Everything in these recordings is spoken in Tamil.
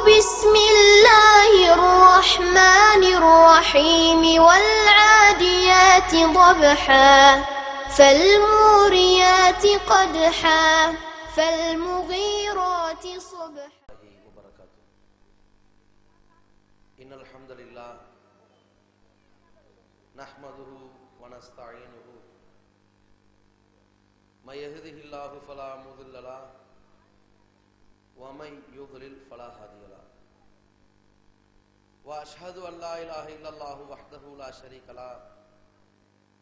بسم الله الرحمن الرحيم والعاديات ضبحا فالموريات قدحا فالمغيرات صبحا. إن الحمد لله نحمده ونستعينه من يهده الله فلا مضل له ومن يضلل فلا هادي له وأشهد أن لا إله إلا الله وحده لا شريك له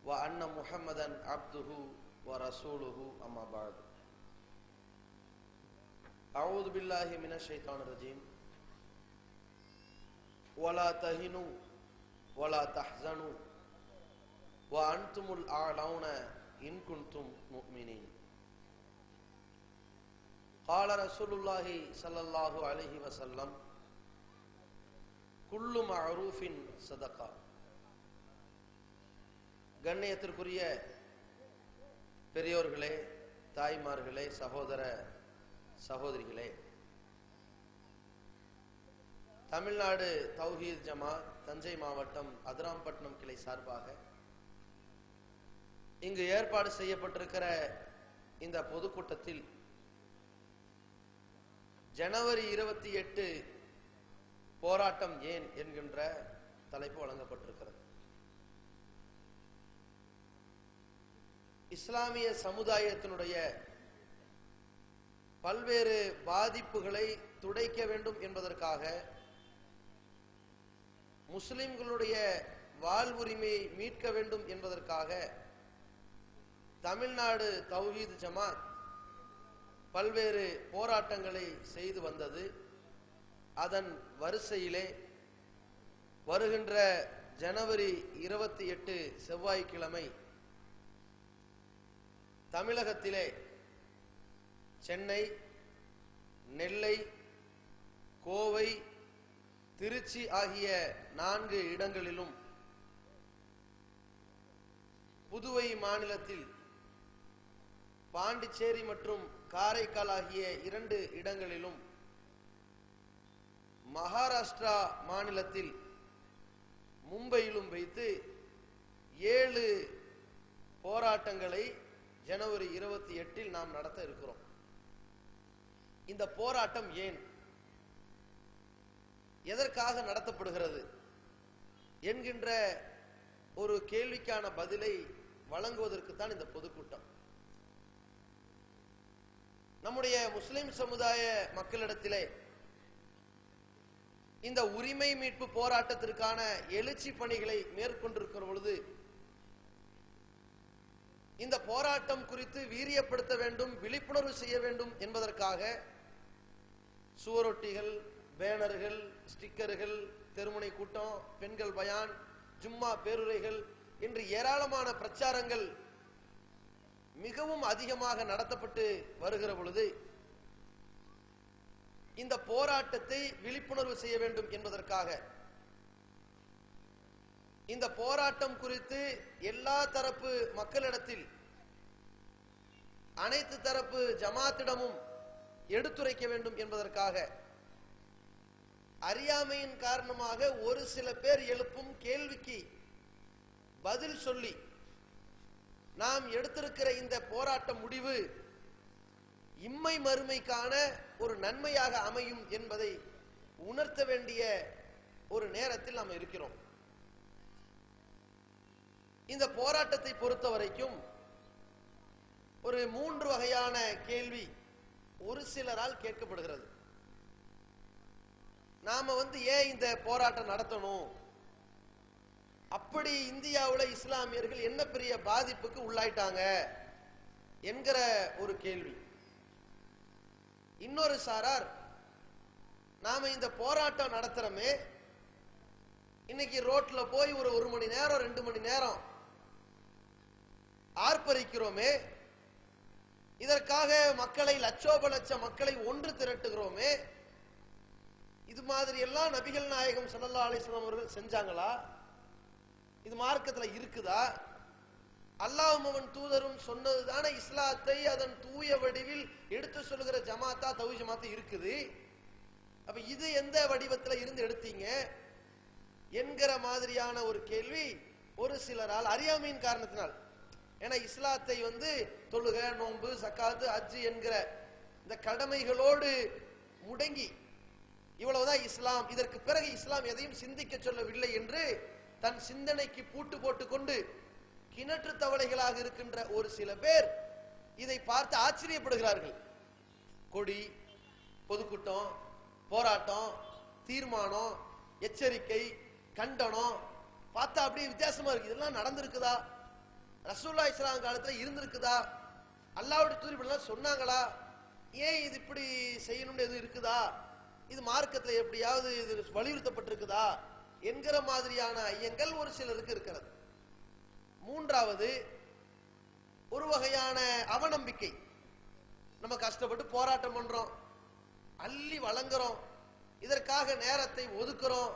وأن محمدا عبده ورسوله أما بعد. أعوذ بالله من الشيطان الرجيم. ولا تهنوا ولا تحزنوا وأنتم الأعلون إن كنتم مؤمنين. قال رسول الله صلى الله عليه وسلم كل معروف صدقة. கண்ணியத்திற்குரிய பெரியோர்களே, தாய்மார்களே, சகோதர சகோதரிகளே, தமிழ்நாடு தௌஹீத் ஜமாத் தஞ்சை மாவட்டம் அதிராம்பட்டினம் கிளை சார்பாக இங்கு ஏற்பாடு செய்யப்பட்டிருக்கிற இந்த பொதுக்கூட்டத்தில் ஜனவரி 28 போராட்டம் ஏன் என்கின்ற தலைப்பு வழங்கப்பட்டிருக்கிறது. இஸ்லாமிய சமுதாயத்தினுடைய பல்வேறு பாதிப்புகளை துடைக்க வேண்டும் என்பதற்காக, முஸ்லிம்களுடைய வாழ்வுரிமையை மீட்க வேண்டும் என்பதற்காக தமிழ்நாடு தௌஹீத் ஜமாத் பல்வேறு போராட்டங்களை செய்து வந்தது. அதன் வரிசையிலே வருகின்ற ஜனவரி 28 செவ்வாய்க்கிழமை தமிழகத்திலே சென்னை, நெல்லை, கோவை, திருச்சி ஆகிய 4 இடங்களிலும், புதுவை மாநிலத்தில் பாண்டிச்சேரி மற்றும் காரைக்கால் ஆகிய 2 இடங்களிலும், மகாராஷ்டிரா மாநிலத்தில் மும்பையிலும் வைத்து 7 போராட்டங்களை ஜனவரி 28 நாம் நடத்த இருக்கிறோம். இந்த போராட்டம் ஏன், எதற்காக நடத்தப்படுகிறது என்கின்ற ஒரு கேள்விக்கான பதிலை வழங்குவதற்கு தான் இந்த பொதுக்கூட்டம். நம்முடைய முஸ்லிம் சமுதாய மக்களிடத்திலே இந்த உரிமை மீட்பு போராட்டத்திற்கான எழுச்சி பணிகளை மேற்கொண்டிருக்கிற பொழுது இந்த போராட்டம் குறித்து வீரியப்படுத்த வேண்டும், விழிப்புணர்வு செய்ய வேண்டும் என்பதற்காக சுவரொட்டிகள், பேனர்கள், ஸ்டிக்கர்கள், தெருமுனை கூட்டம், பெண்கள் பயான், ஜும்மா பேருரைகள் என்று ஏராளமான பிரச்சாரங்கள் மிகவும் அதிகமாக நடத்தப்பட்டு வருகிற பொழுது இந்த போராட்டத்தை விழிப்புணர்வு செய்ய வேண்டும் என்பதற்காக இந்த போராட்டம் குறித்து எல்லா தரப்பு மக்களிடத்தில், அனைத்து தரப்பு ஜமாத்திடமும் எடுத்துரைக்க வேண்டும் என்பதற்காக, அறியாமையின் காரணமாக ஒரு சில பேர் எழுப்பும் கேள்விக்கு பதில் சொல்லி நாம் எடுத்திருக்கிற இந்த போராட்ட முடிவு இம்மை மறுமைக்கான ஒரு நன்மையாக அமையும் என்பதை உணர்த்த வேண்டிய ஒரு நேரத்தில் நாம் இருக்கிறோம். இந்த போராட்டத்தை பொறுத்த வரைக்கும் ஒரு 3 வகையான கேள்வி ஒரு சிலரால் கேட்கப்படுகிறது. நாம ஏன் இந்த போராட்டம் நடத்தணும், அப்படி இந்தியாவுல இஸ்லாமியர்கள் என்ன பெரிய பாதிப்புக்கு உள்ளாயிட்டாங்க என்கிற ஒரு கேள்வி. இன்னொரு சாரார், நாம இந்த போராட்டம் நடத்துறோமே, இன்னைக்கு ரோட்ல போய் ஒரு 1 மணி நேரம் 2 மணி நேரம் ஆர்ப்பரிக்கிறோமே, இதற்காக மக்களை லட்சோப லட்ச மக்களை ஒன்று திரட்டுகிறோமே, இது மாதிரி எல்லாம் நபிகள் நாயகம் ஸல்லல்லாஹு அலைஹி வஸல்லம் அவர்கள் செஞ்சாங்களா? இது மார்க்கத்துல இருக்குதா? அல்லாஹ்வும் அவன் தூதரும் சொன்னதுதான இஸ்லாத்தை அதன் தூய வடிவில் எடுத்து சொல்லுகிற ஜமாத்தா தௌஹீத் ஜமாத் இருக்குது. அப்ப இது எந்த வடிவத்துல இருந்து எடுத்தீங்க என்கிற மாதிரியான ஒரு கேள்வி ஒரு சிலரால் அறியாமையின் காரணத்தினால். ஏன்னா இஸ்லாத்தை தொழுக, நோன்பு, சக்காத்து, ஹஜ் என்கிற இந்த கடமைகளோடு முடங்கி இவ்வளவுதான் இஸ்லாம், இதற்கு பிறகு இஸ்லாம் எதையும் சிந்திக்க சொல்லவில்லை என்று தன் சிந்தனைக்கு பூட்டு போட்டுக் கொண்டு கிணற்று தவளைகளாக இருக்கின்ற ஒரு சில பேர் இதை பார்த்து ஆச்சரியப்படுகிறார்கள். கொடி, பொதுக்கூட்டம், போராட்டம், தீர்மானம், எச்சரிக்கை, கண்டனம் பார்த்தா அப்படியே வித்தியாசமா இருக்கு. இதெல்லாம் நடந்திருக்குதா? ரசூலுல்லாஹி ஸல்லல்லாஹு அலைஹி காலத்துல இருந்திருக்குதா? அல்லாஹ்வுடைய தூதர் இப்படிலாம் சொன்னாங்களா? ஏன் இது இப்படி செய்யணும்னு எதுவும் இருக்குதா? இது மார்க்கத்துல எப்படியாவது இது வலியுறுத்தப்பட்டிருக்குதா என்கிற மாதிரியான ஐயங்கள் ஒரு சிலருக்கு இருக்கிறது. மூன்றாவது ஒரு வகையான அவநம்பிக்கை. நம்ம கஷ்டப்பட்டு போராட்டம் பண்றோம், அள்ளி வழங்குறோம், இதற்காக நேரத்தை ஒதுக்குறோம்.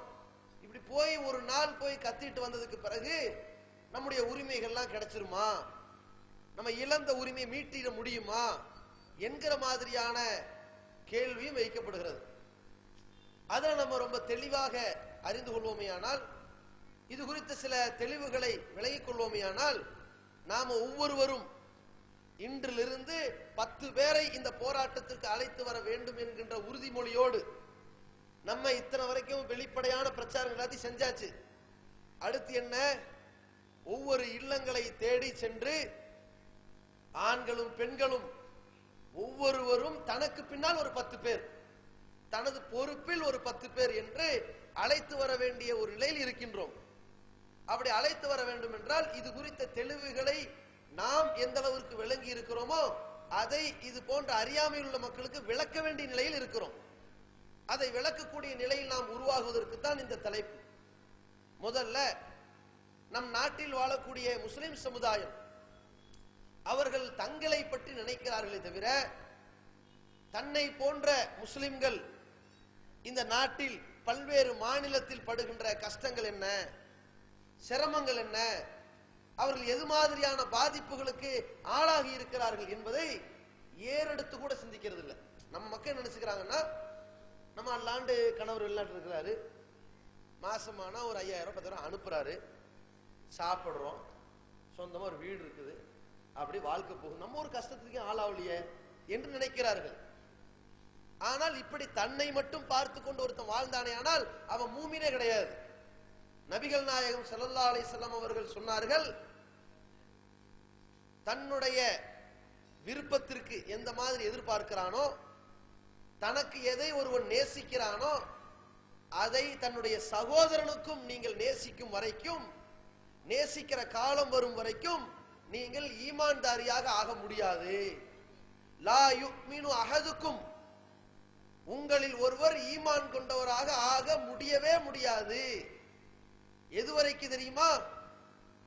இப்படி போய் ஒரு நாள் போய் கத்திட்டு வந்ததுக்கு பிறகு நம்முடைய உரிமைகள்லாம் கிடைச்சிருமா, நம்ம இழந்த உரிமையை மீட்டிட முடியுமா என்கிற மாதிரியான கேள்வியும் வைக்கப்படுகிறது. அதை நம்ம ரொம்ப தெளிவாக அறிந்து கொள்வோமேயானால், இது குறித்த சில தெளிவுகளை விலகிக் கொள்வோமேயானால், நாம ஒவ்வொருவரும் இன்றிலிருந்து 10 பேரை இந்த போராட்டத்திற்கு அழைத்து வர வேண்டும் என்கின்ற உறுதிமொழியோடு நம்ம இத்தனை வரைக்கும் வெளிப்படையான பிரச்சாரம் எல்லாத்தையும் செஞ்சாச்சு. அடுத்து என்ன? ஒவ்வொரு இல்லங்களை தேடி சென்று ஆண்களும் பெண்களும் ஒவ்வொருவரும் தனக்கு பின்னால் ஒரு 10 பேர், தனது பொறுப்பில் ஒரு 10 பேர் என்று அழைத்து வர வேண்டிய ஒரு நிலையில் இருக்கின்றோம். அப்படி அழைத்து வர வேண்டும் என்றால் இது குறித்த தெளிவுகளை நாம் எந்த அளவிற்கு விளங்கி இருக்கிறோமோ அதை இது போன்ற அறியாமையில் உள்ள மக்களுக்கு விளக்க வேண்டிய நிலையில் இருக்கிறோம். அதை விளக்கக்கூடிய நிலையில் நாம் உருவாகுவதற்கு தான் இந்த தலைப்பு. முதல்ல நம் நாட்டில் வாழக்கூடிய முஸ்லிம் சமுதாயம் அவர்கள் தங்களை பற்றி நினைக்கிறார்களே தவிர தன்னை போன்ற முஸ்லிம்கள் இந்த நாட்டில் பல்வேறு மாநிலத்தில் படுகின்ற கஷ்டங்கள் என்ன, சிரமங்கள் என்ன, அவர்கள் எது மாதிரியான பாதிப்புகளுக்கு ஆளாகி இருக்கிறார்கள் என்பதை ஏறெடுத்து கூட சிந்திக்கிறது இல்லை. நம்ம மக்கள் நினைச்சுக்கிறாங்கன்னா, நம்ம அல்லாண்டு கணவர் வெளிநாட்டு இருக்கிறாரு, மாசமானா ஒரு 5000 10,000 அனுப்புறாரு, சாப்பிடுறோம், சொந்தமா ஒரு வீடு இருக்குது, அப்படி வாழ்க்கை போகும், நம்ம ஒரு கஷ்டத்துக்கு ஆளாவலியே என்று நினைக்கிறார்கள். ஆனால் இப்படி தன்னை மட்டும் பார்த்து கொண்டு ஒருத்தன் வாழ்ந்தானே ஆனால் அவன் மூமினே கிடையாது. நபிகள் நாயகம் ஸல்லல்லாஹு அலைஹி வஸல்லம் அவர்கள் சொன்னார்கள், தன்னுடைய விருப்பத்திற்கு எந்த மாதிரி எதிர்பார்க்கிறானோ, தனக்கு எதை ஒருவன் நேசிக்கிறானோ அதை தன்னுடைய சகோதரனுக்கும் நீங்கள் நேசிக்கும் வரைக்கும், நேசிக்கிற காலம் வரும் வரைக்கும் நீங்கள் ஈமான்தாரியாக ஆக முடியாது. லா யுக்மினு அஹதுக்கும், உங்களில் ஒருவர் ஈமான் கொண்டவராக ஆக முடியவே முடியாது. எதுவரைக்கும் தெரியுமா?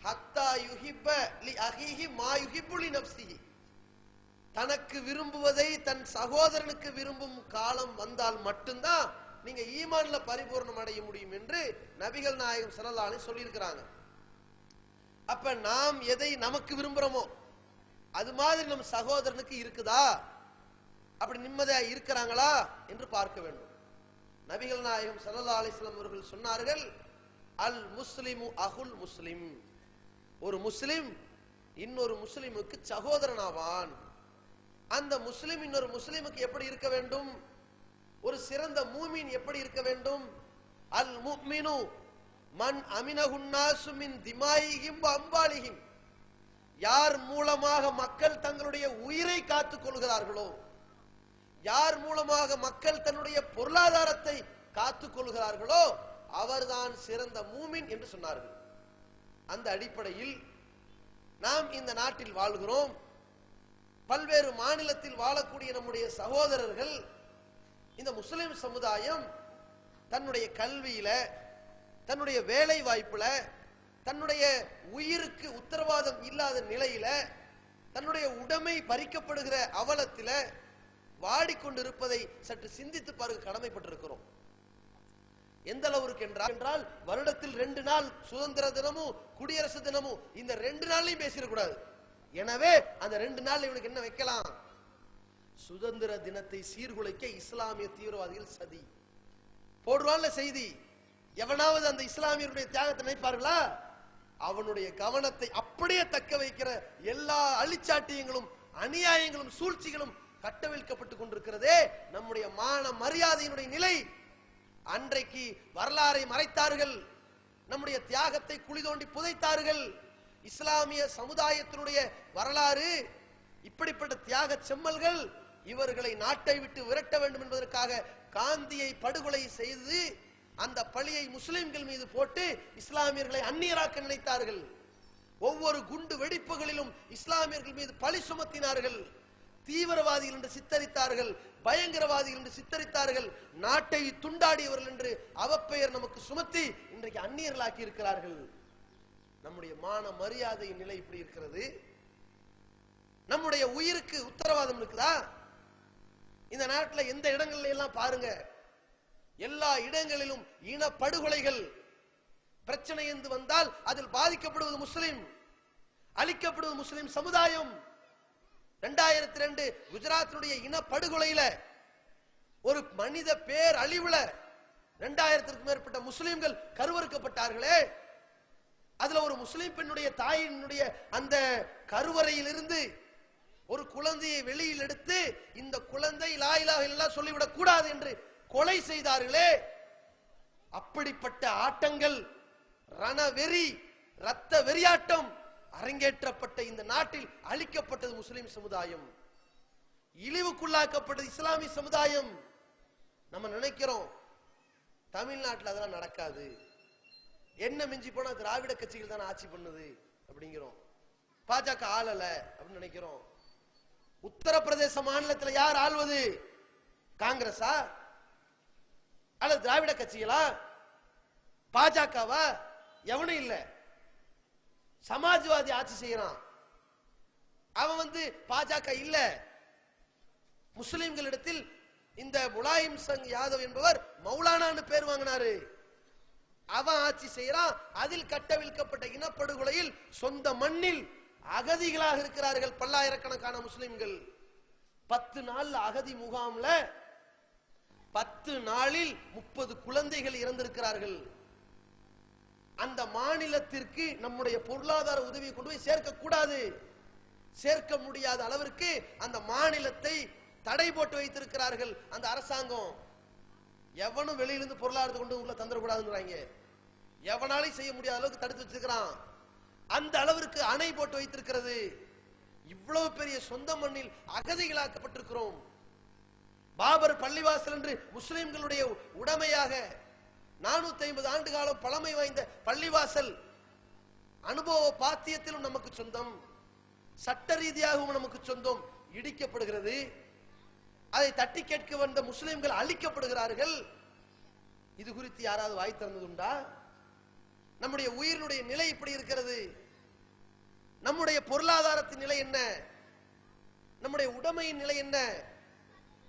ஹத்தா யுஹிப்ப லி அஹீஹி மா யுஹிப்பு லி நஃப்ஸிஹி, தனக்கு விரும்புவதை தன் சகோதரனுக்கு விரும்பும் காலம் வந்தால் மட்டும்தான் நீங்க ஈமான்ல பரிபூர்ணம் அடைய முடியும் என்று நபிகள் நாயகம் ஸல்லல்லாஹு அலைஹி வஸல்லம் சொல்லியிருக்கிறாங்க. அப்ப நாம் எதை நமக்கு விரும்புறோமோ அது மாதிரி நம் சகோதரனுக்கு இருக்குதா, அப்படி நிம்மதியா இருக்கிறாங்களா என்று பார்க்க வேண்டும். நபிகள் நாயகம் ஸல்லல்லாஹு அலைஹி வஸல்லம் அவர்கள் சொன்னார்கள், அல் முஸ்லிமு அஹுல் முஸ்லிம், ஒரு முஸ்லிம் இன்னொரு முஸ்லிமுக்கு சகோதரன் ஆவான். அந்த முஸ்லிம் இன்னொரு முஸ்லிமுக்கு எப்படி இருக்க வேண்டும்? ஒரு சிறந்த மூமின் எப்படி இருக்க வேண்டும்? அல் முஃமினு மன் அமினஹுன் நாசு மின் திமாயிஹிம் வ அம்வாலிஹிம், யார் மூலமாக மக்கள் தங்களுடைய உயிரை காத்துக் கொள்கிறார்களோ, யார் மூலமாக மக்கள் தன்னுடைய பொருளாதாரத்தை காத்துக் கொள்கிறார்களோ அவர்தான் சிறந்த மூமின் என்று சொன்னார்கள். அந்த அடிப்படையில் நாம் இந்த நாட்டில் வாழ்கிறோம். பல்வேறு மாநிலத்தில் வாழக்கூடிய நம்முடைய சகோதரர்கள், இந்த முஸ்லிம் சமுதாயம் தன்னுடைய கல்வியில, தன்னுடைய வேலை வாய்ப்புல, தன்னுடைய உயிருக்கு உத்தரவாதம் இல்லாத நிலையில, தன்னுடைய உடைமை பறிக்கப்படுகிற அவலத்தில வாடிக்கொண்டிருப்பதை சற்று சிந்தித்து பார்க்க கடமைப்பட்டிருக்கிறோம். எந்த அளவுக்கு என்றால் வருடத்தில் 2 நாள் சுதந்திர தினமும் குடியரசு தினமும், இந்த 2 நாள்லையும் பேசிடக்கூடாது. எனவே அந்த 2 நாள் இவனுக்கு என்ன வைக்கலாம்? சுதந்திர தினத்தை சீர்குலைக்க இஸ்லாமிய தீவிரவாதிகள் சதி. குர்ஆன்ல செய்தி. எவனாவது அந்த இஸ்லாமியருடைய தியாகத்தை நினைப்பார்களா? அவனுடைய கவனத்தை அப்படியே தக்க வைக்கிற எல்லா அழிச்சாட்டியங்களும் அநியாயங்களும் சூழ்ச்சிகளும் கட்டவிழ்க்கப்பட்டுக் கொண்டிருக்கிறதே நம்முடைய மான மரியாதையினுடைய நிலை. அன்றைக்கு வரலாறை மறைத்தார்கள், நம்முடைய தியாகத்தை குழி தோண்டி புதைத்தார்கள். இஸ்லாமிய சமுதாயத்தினுடைய வரலாறு இப்படிப்பட்ட தியாக செம்மல்கள். இவர்களை நாட்டை விட்டு விரட்ட வேண்டும் என்பதற்காக காந்தியை படுகொலை செய்து அந்த பழியை முஸ்லிம்கள் மீது போட்டு இஸ்லாமியர்களை அந்நியராக்க நினைத்தார்கள். ஒவ்வொரு குண்டு வெடிப்புகளிலும் இஸ்லாமியர்கள் மீது பழி சுமத்தினார்கள். தீவிரவாதிகள் என்று சித்தரித்தார்கள், பயங்கரவாதிகள் என்று சித்தரித்தார்கள், நாட்டை துண்டாடியவர்கள் என்று அவப்பெயர் நமக்கு சுமத்தி இன்றைக்கு அந்நியர்களாக்கி இருக்கிறார்கள். நம்முடைய மான மரியாதையின் நிலை இப்படி இருக்கிறது. நம்முடைய உயிருக்கு உத்தரவாதம் இருக்குதா? இந்த நாட்டில் எந்த இடங்கள்ல எல்லாம் பாருங்க, எல்லா இடங்களிலும் இன படுகொலைகள். பிரச்சனை என்று வந்தால் அதில் பாதிக்கப்படுவது முஸ்லிம், அழிக்கப்படுவது முஸ்லிம் சமுதாயம். 2002 குஜராத்தினுடைய இன படுகொலையில ஒரு மனித பேர் அழிவுல 2000க்கும் மேற்பட்ட முஸ்லிம்கள் கருவறுக்கப்பட்டார்களே. அதுல ஒரு முஸ்லிம் பெண்ணுடைய தாயினுடைய அந்த கருவறையில் இருந்து ஒரு குழந்தையை வெளியில் எடுத்து இந்த குழந்தை லா இலாஹ இல்லல்லாஹ் சொல்லிவிடக் கூடாது என்று கொலை செய்தார்களே. அப்படிப்பட்ட ஆட்டங்கள், ரணவெறி, ரத்த வெறியாட்டம் அரங்கேற்றப்பட்ட இந்த நாட்டில் அழிக்கப்பட்டது முஸ்லிம் சமுதாயம், இழிவுக்குள்ளாக்கப்பட்டது இஸ்லாமிய சமுதாயம். நம்ம நினைக்கிறோம் தமிழ்நாட்டில் அதெல்லாம் நடக்காது, என்ன மிஞ்சி போனா திராவிட கட்சிகள் தான் ஆட்சி பண்ணுது அப்படிங்கிறோம், பாஜக ஆளல அப்படின்னு நினைக்கிறோம். உத்தரப்பிரதேச மாநிலத்தில் யார் ஆள்வது? காங்கிரஸா அல்லது திராவிட கட்சிகளா, பாஜகவா? எவனும் இல்ல. சமாஜ்வாதி ஆட்சி செய்யறான், அவன் பாஜக இல்ல. முஸ்லிம்களிடத்தில் இந்த முலாயம் சங் யாதவ் என்பவர் மௌலானான்னு பேர் வாங்கினாரு, அவன் ஆட்சி செய்யறான். அதில் கட்டவிழ்க்கப்பட்ட இனப்படுகொலையில் சொந்த மண்ணில் அகதிகளாக இருக்கிறார்கள் பல்லாயிரக்கணக்கான முஸ்லிம்கள். 10 நாள் அகதி முகாம்ல 10 நாளில் 30 குழந்தைகள் இறந்திருக்கிறார்கள். அந்த மாநிலத்திற்கு நம்முடைய பொருளாதார உதவியை கொண்டு போய் சேர்க்க கூடாது, சேர்க்க முடியாத அளவிற்கு அந்த மாநிலத்தை தடை போட்டு வைத்திருக்கிறார்கள் அந்த அரசாங்கம். எவனும் வெளியிலிருந்து பொருளாதாரத்தை கொண்டு உள்ள தந்துடக்கூடாதுங்கிறாங்க, எவனாலும் செய்ய முடியாத அளவுக்கு தடுத்து வச்சிருக்கிறான். அந்த அளவிற்கு அணை போட்டு வைத்திருக்கிறது. இவ்வளவு பெரிய சொந்த மண்ணில் அகதிகளாக்கப்பட்டிருக்கிறோம். பாபர் பள்ளிவாசல் என்று முஸ்லிம்களுடைய உடைமையாக 450 ஆண்டு காலம் பழமை வாய்ந்த பள்ளிவாசல் அனுபவ பாத்தியத்திலும் நமக்கு சொந்தம், சட்ட ரீதியாகவும் நமக்கு சொந்தம், இடிக்கப்படுகிறது. அதை தட்டி கேட்க வந்த முஸ்லிம்கள் அழிக்கப்படுகிறார்கள். இது குறித்து யாராவது வாய் திறந்ததுண்டா? நம்முடைய உயிரினுடைய நிலை இப்படி இருக்கிறது. நம்முடைய பொருளாதாரத்தின் நிலை என்ன? நம்முடைய உடைமையின் நிலை என்ன?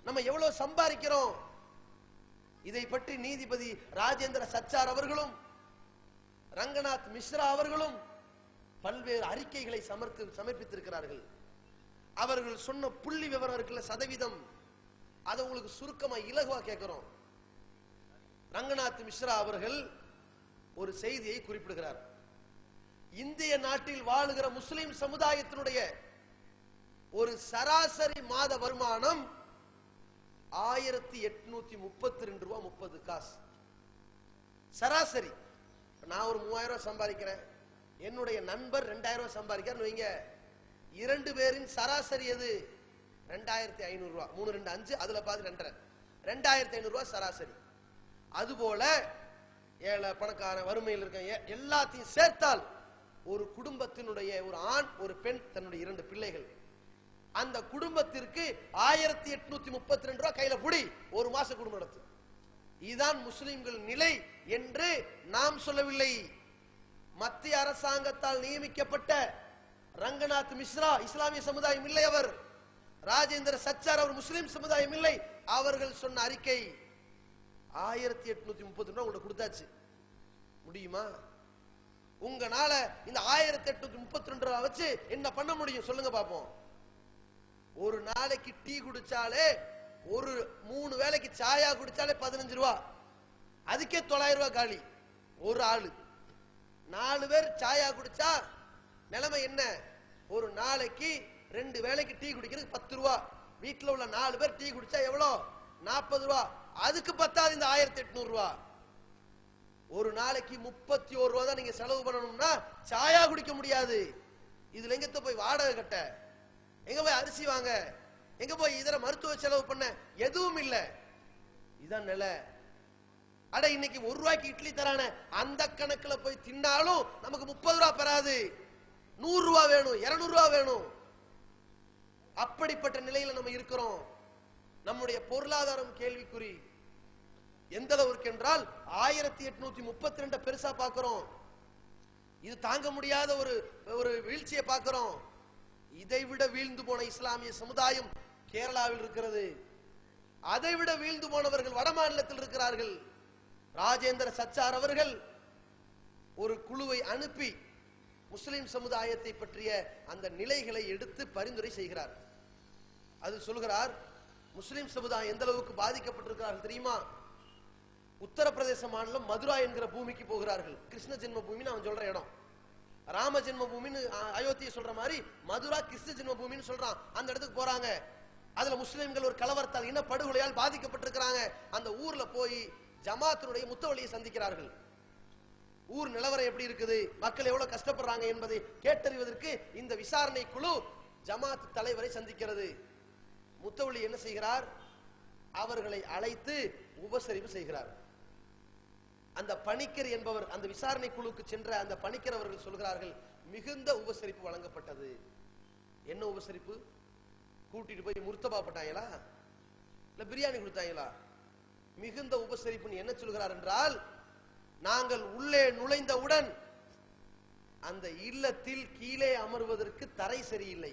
நம்ம எவ்வளவு சம்பாதிக்கிறோம்? இதை பற்றி நீதிபதி ராஜேந்திர சச்சார் அவர்களும் ரங்கநாத் மிஸ்ரா அவர்களும் பல்வேறு அறிக்கைகளை சமர்ப்பித்திருக்கிறார்கள். அவர்கள் சொன்ன புள்ளி விவரம் இருக்குல்ல, சதவீதம், அதை உங்களுக்கு சுருக்கமா இலகுவா கேட்கிறோம். ரங்கநாத் மிஸ்ரா அவர்கள் ஒரு செய்தியை குறிப்பிடுகிறார். இந்திய நாட்டில் வாழுகிற முஸ்லிம் சமுதாயத்தினுடைய ஒரு சராசரி மாத வருமானம் 1832 ரூபாய் 30 காசு சராசரி. நான் ஒரு 3000 ரூபாய் சம்பாதிக்கிறேன், என்னுடைய நண்பர் 2000 ரூபாய் சம்பாதிக்கிறார் வைங்க, 2 பேரின் சராசரி எது? 2500 ரூபாய். 3 2 5, அதுல பாதி 2.5, 2500 ரூபாய் சராசரி. அதுபோல ஏழை பணக்கார வறுமையில் இருக்க எல்லாத்தையும் சேர்த்தால் ஒரு குடும்பத்தினுடைய ஒரு ஆண் ஒரு பெண் தன்னுடைய 2 பிள்ளைகள், அந்த குடும்பத்திற்கு 1832 ரூபாய் கையில புடி, ஒரு மாசம் குடும்பம் நடத்து. இதுதான் முஸ்லிம்கள் நிலை என்று நாம் சொல்லவில்லை. மத்திய அரசாங்கத்தால் நியமிக்கப்பட்ட ரங்கநாத் மிஸ்ரா இஸ்லாமிய சமுதாயம் இல்லை, அவர் ராஜேந்திர சச்சார் அவர் முஸ்லிம் சமுதாயம் இல்லை. அவர்கள் சொன்ன அறிக்கை 1832 ரூபாய் உங்களுக்கு கொடுத்தாச்சு, முடியுமா? உங்களால இந்த 1832 ரூபாய் வச்சு என்ன பண்ண முடியும் சொல்லுங்க பாப்போம். ஒரு நாளைக்கு டீ குடிச்சாலே, ஒரு 3 வேளைக்கு சாயா குடிச்சாலே 15 ரூபாய், அதுக்கே 900 ரூபாய் காலி. ஒரு ஆளு 4 பேர் சாயா குடிச்சா நிலைமை என்ன? ஒரு நாளைக்கு 2 வேளைக்கு டீ குடிக்கிறதுக்கு 10 ரூபாய். வீட்டுல உள்ள 4 பேர் டீ குடிச்சா எவ்வளோ? 40 ரூபாய். அதுக்கு பத்தாது இந்த 1800 ரூபாய். ஒரு நாளைக்கு 31 ரூபாய் தான் நீங்க செலவு பண்ணணும்னா சாயா குடிக்க முடியாது. இதுல எங்க போய் வாடகை கட்ட, எங்க போய் அரிசி வாங்க, எங்க போய் இதர மருத்துவ செலவு பண்ண? எதுவும் இல்ல. இதான் நிலை. அட இன்னைக்கு 1 ரூபாய்க்கு இட்லி தரானே, அந்த கணக்குல போய் தின்னாலும் நமக்கு 30 ரூபாய் பெறாது. 100 ரூபாய் வேணும், 200 ரூபாய் வேணும். அப்படிப்பட்ட நிலையில நம்ம இருக்கிறோம். நம்முடைய பொருளாதாரம் கேள்விக்குறி. எந்த அளவுக்கு என்றால் 1832 பெருசா பார்க்கிறோம். இது தாங்க முடியாத ஒரு வீழ்ச்சியை பார்க்கிறோம். இதை விட வீழ்ந்து போன இஸ்லாமிய சமுதாயம் கேரளாவில் இருக்கிறது. அதை விட வீழ்ந்து போனவர்கள் வட மாநிலத்தில் இருக்கிறார்கள். ராஜேந்திர சச்சார் அவர்கள் ஒரு குழுவை அனுப்பி முஸ்லிம் சமுதாயத்தை பற்றிய அந்த நிலைகளை எடுத்து பரிந்துரை செய்கிறார். அது சொல்கிறார், முஸ்லிம் சமுதாயம் எந்த அளவுக்கு பாதிக்கப்பட்டிருக்கிறார்கள் தெரியுமா? உத்தரப்பிரதேச மாநிலம் மதுரா என்கிற பூமிக்கு போகிறார்கள். கிருஷ்ண ஜென்ம பூமின்னு அவன் சொல்ற இடம். ராம ஜென்ம பூமின்னு அயோத்தியை சொல்ற மாதிரி மதுரா கிருஷ்ண ஜென்ம பூமின்னு சொல்றான். அந்த இடத்துக்கு போறாங்க. அதுல முஸ்லிம்கள் ஒரு கலவரத்தால் இனப்படுகொலையால் பாதிக்கப்பட்டிருக்கிறாங்க. அந்த ஊர்ல போய் ஜமாத்தினுடைய முத்தவழியை சந்திக்கிறார்கள். ஊர் நிலவரம் எப்படி இருக்குது, மக்கள் எவ்வளவு கஷ்டப்படுறாங்க என்பதை கேட்டறிவதற்கு இந்த விசாரணை குழு ஜமாத் தலைவரை சந்திக்கிறது. முத்தவழி என்ன செய்கிறார்? அவர்களை அழைத்து உபசரிப்பு செய்கிறார். அந்த பணிக்கர் என்பவர் அந்த விசாரணை குழுக்கு சென்ற அந்த பணிக்கர் அவர்கள் சொல்கிறார்கள், மிகுந்த உபசரிப்பு வழங்கப்பட்டது. என்ன உபசரிப்பு? கூட்டிட்டு போய் முர்த்தபா பட்டாங்களா, இல்ல பிரியாணி கொடுத்தாங்களா? மிகுந்த உபசரிப்பு என்ன சொல்கிறார் என்றால், நாங்கள் உள்ளே நுழைந்தவுடன் அந்த இல்லத்தில் கீழே அமர்வதற்கு தரை சரியில்லை.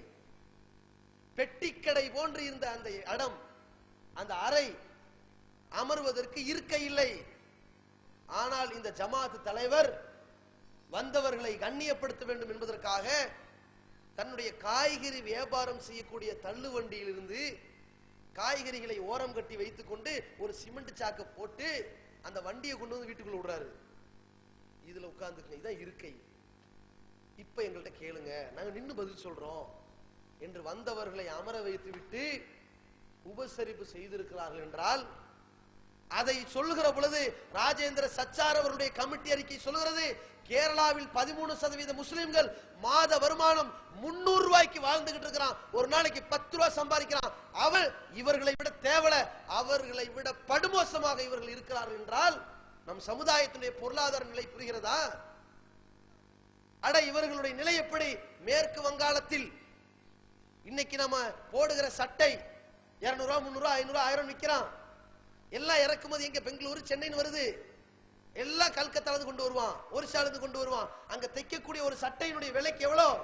பெட்டிக்கடை போன்று இருந்த அந்த இடம், அந்த அறை, அமர்வதற்கு இருக்கை இல்லை. ஆனால் இந்த ஜமாத் தலைவர் வந்தவர்களை கண்ணியப்படுத்த வேண்டும் என்பதற்காக தன்னுடைய காய்கறி வியாபாரம் செய்யக்கூடிய தள்ளு வண்டியிலிருந்து காய்கறிகளை ஓரம் கட்டி வைத்துக் கொண்டு ஒரு சிமெண்ட் சாக்கை போட்டு அந்த வண்டியை கொண்டு வந்து வீட்டுக்குள்ள விடுறாரு. இதுல உட்கார்ந்து இதான் இருக்கை, இப்ப எங்கள்கிட்ட கேளுங்க, நாங்க நின்று பதில் சொல்றோம் என்று வந்தவர்களை அமர வைத்து விட்டு உபசரிப்பு செய்திருக்கிறார்கள் என்றால், அதை சொல்லுகிற பொழுது ராஜேந்திர சச்சார் அவருடைய கமிட்டி அறிக்கை சொல்கிறது, கேரளாவில் 13% முஸ்லிம்கள் மாத வருமானம் 300 ரூபாய்க்கு வாழ்ந்துகிட்டு இருக்கிறான். ஒரு நாளைக்கு 10 ரூபாய் சம்பாதிக்கிறான். இவர்களை விட தேவல, அவர்களை விட படுமோசமாக இவர்கள் இருக்கிறார்கள் என்றால் நம் சமுதாயத்தினுடைய பொருளாதார நிலை புரிகிறதா? அட இவர்களுடைய நிலை எப்படி? மேற்கு வங்காளத்தில் இன்னைக்கு நம்ம போடுகிற சட்டை 200 ரூபாய், 300 ரூபாய், 500 ரூபாய், 1000 விற்கிறான். எல்லாம் இறக்குமதி எங்க பெங்களூரு, சென்னைன்னு வருது. எல்லாம் கல்கத்தால கொண்டு வருவான், ஒரிசால கொண்டு வருவான். அங்க தைக்கக்கூடிய ஒரு சட்டையினுடைய விலைக்கு எவ்வளவு?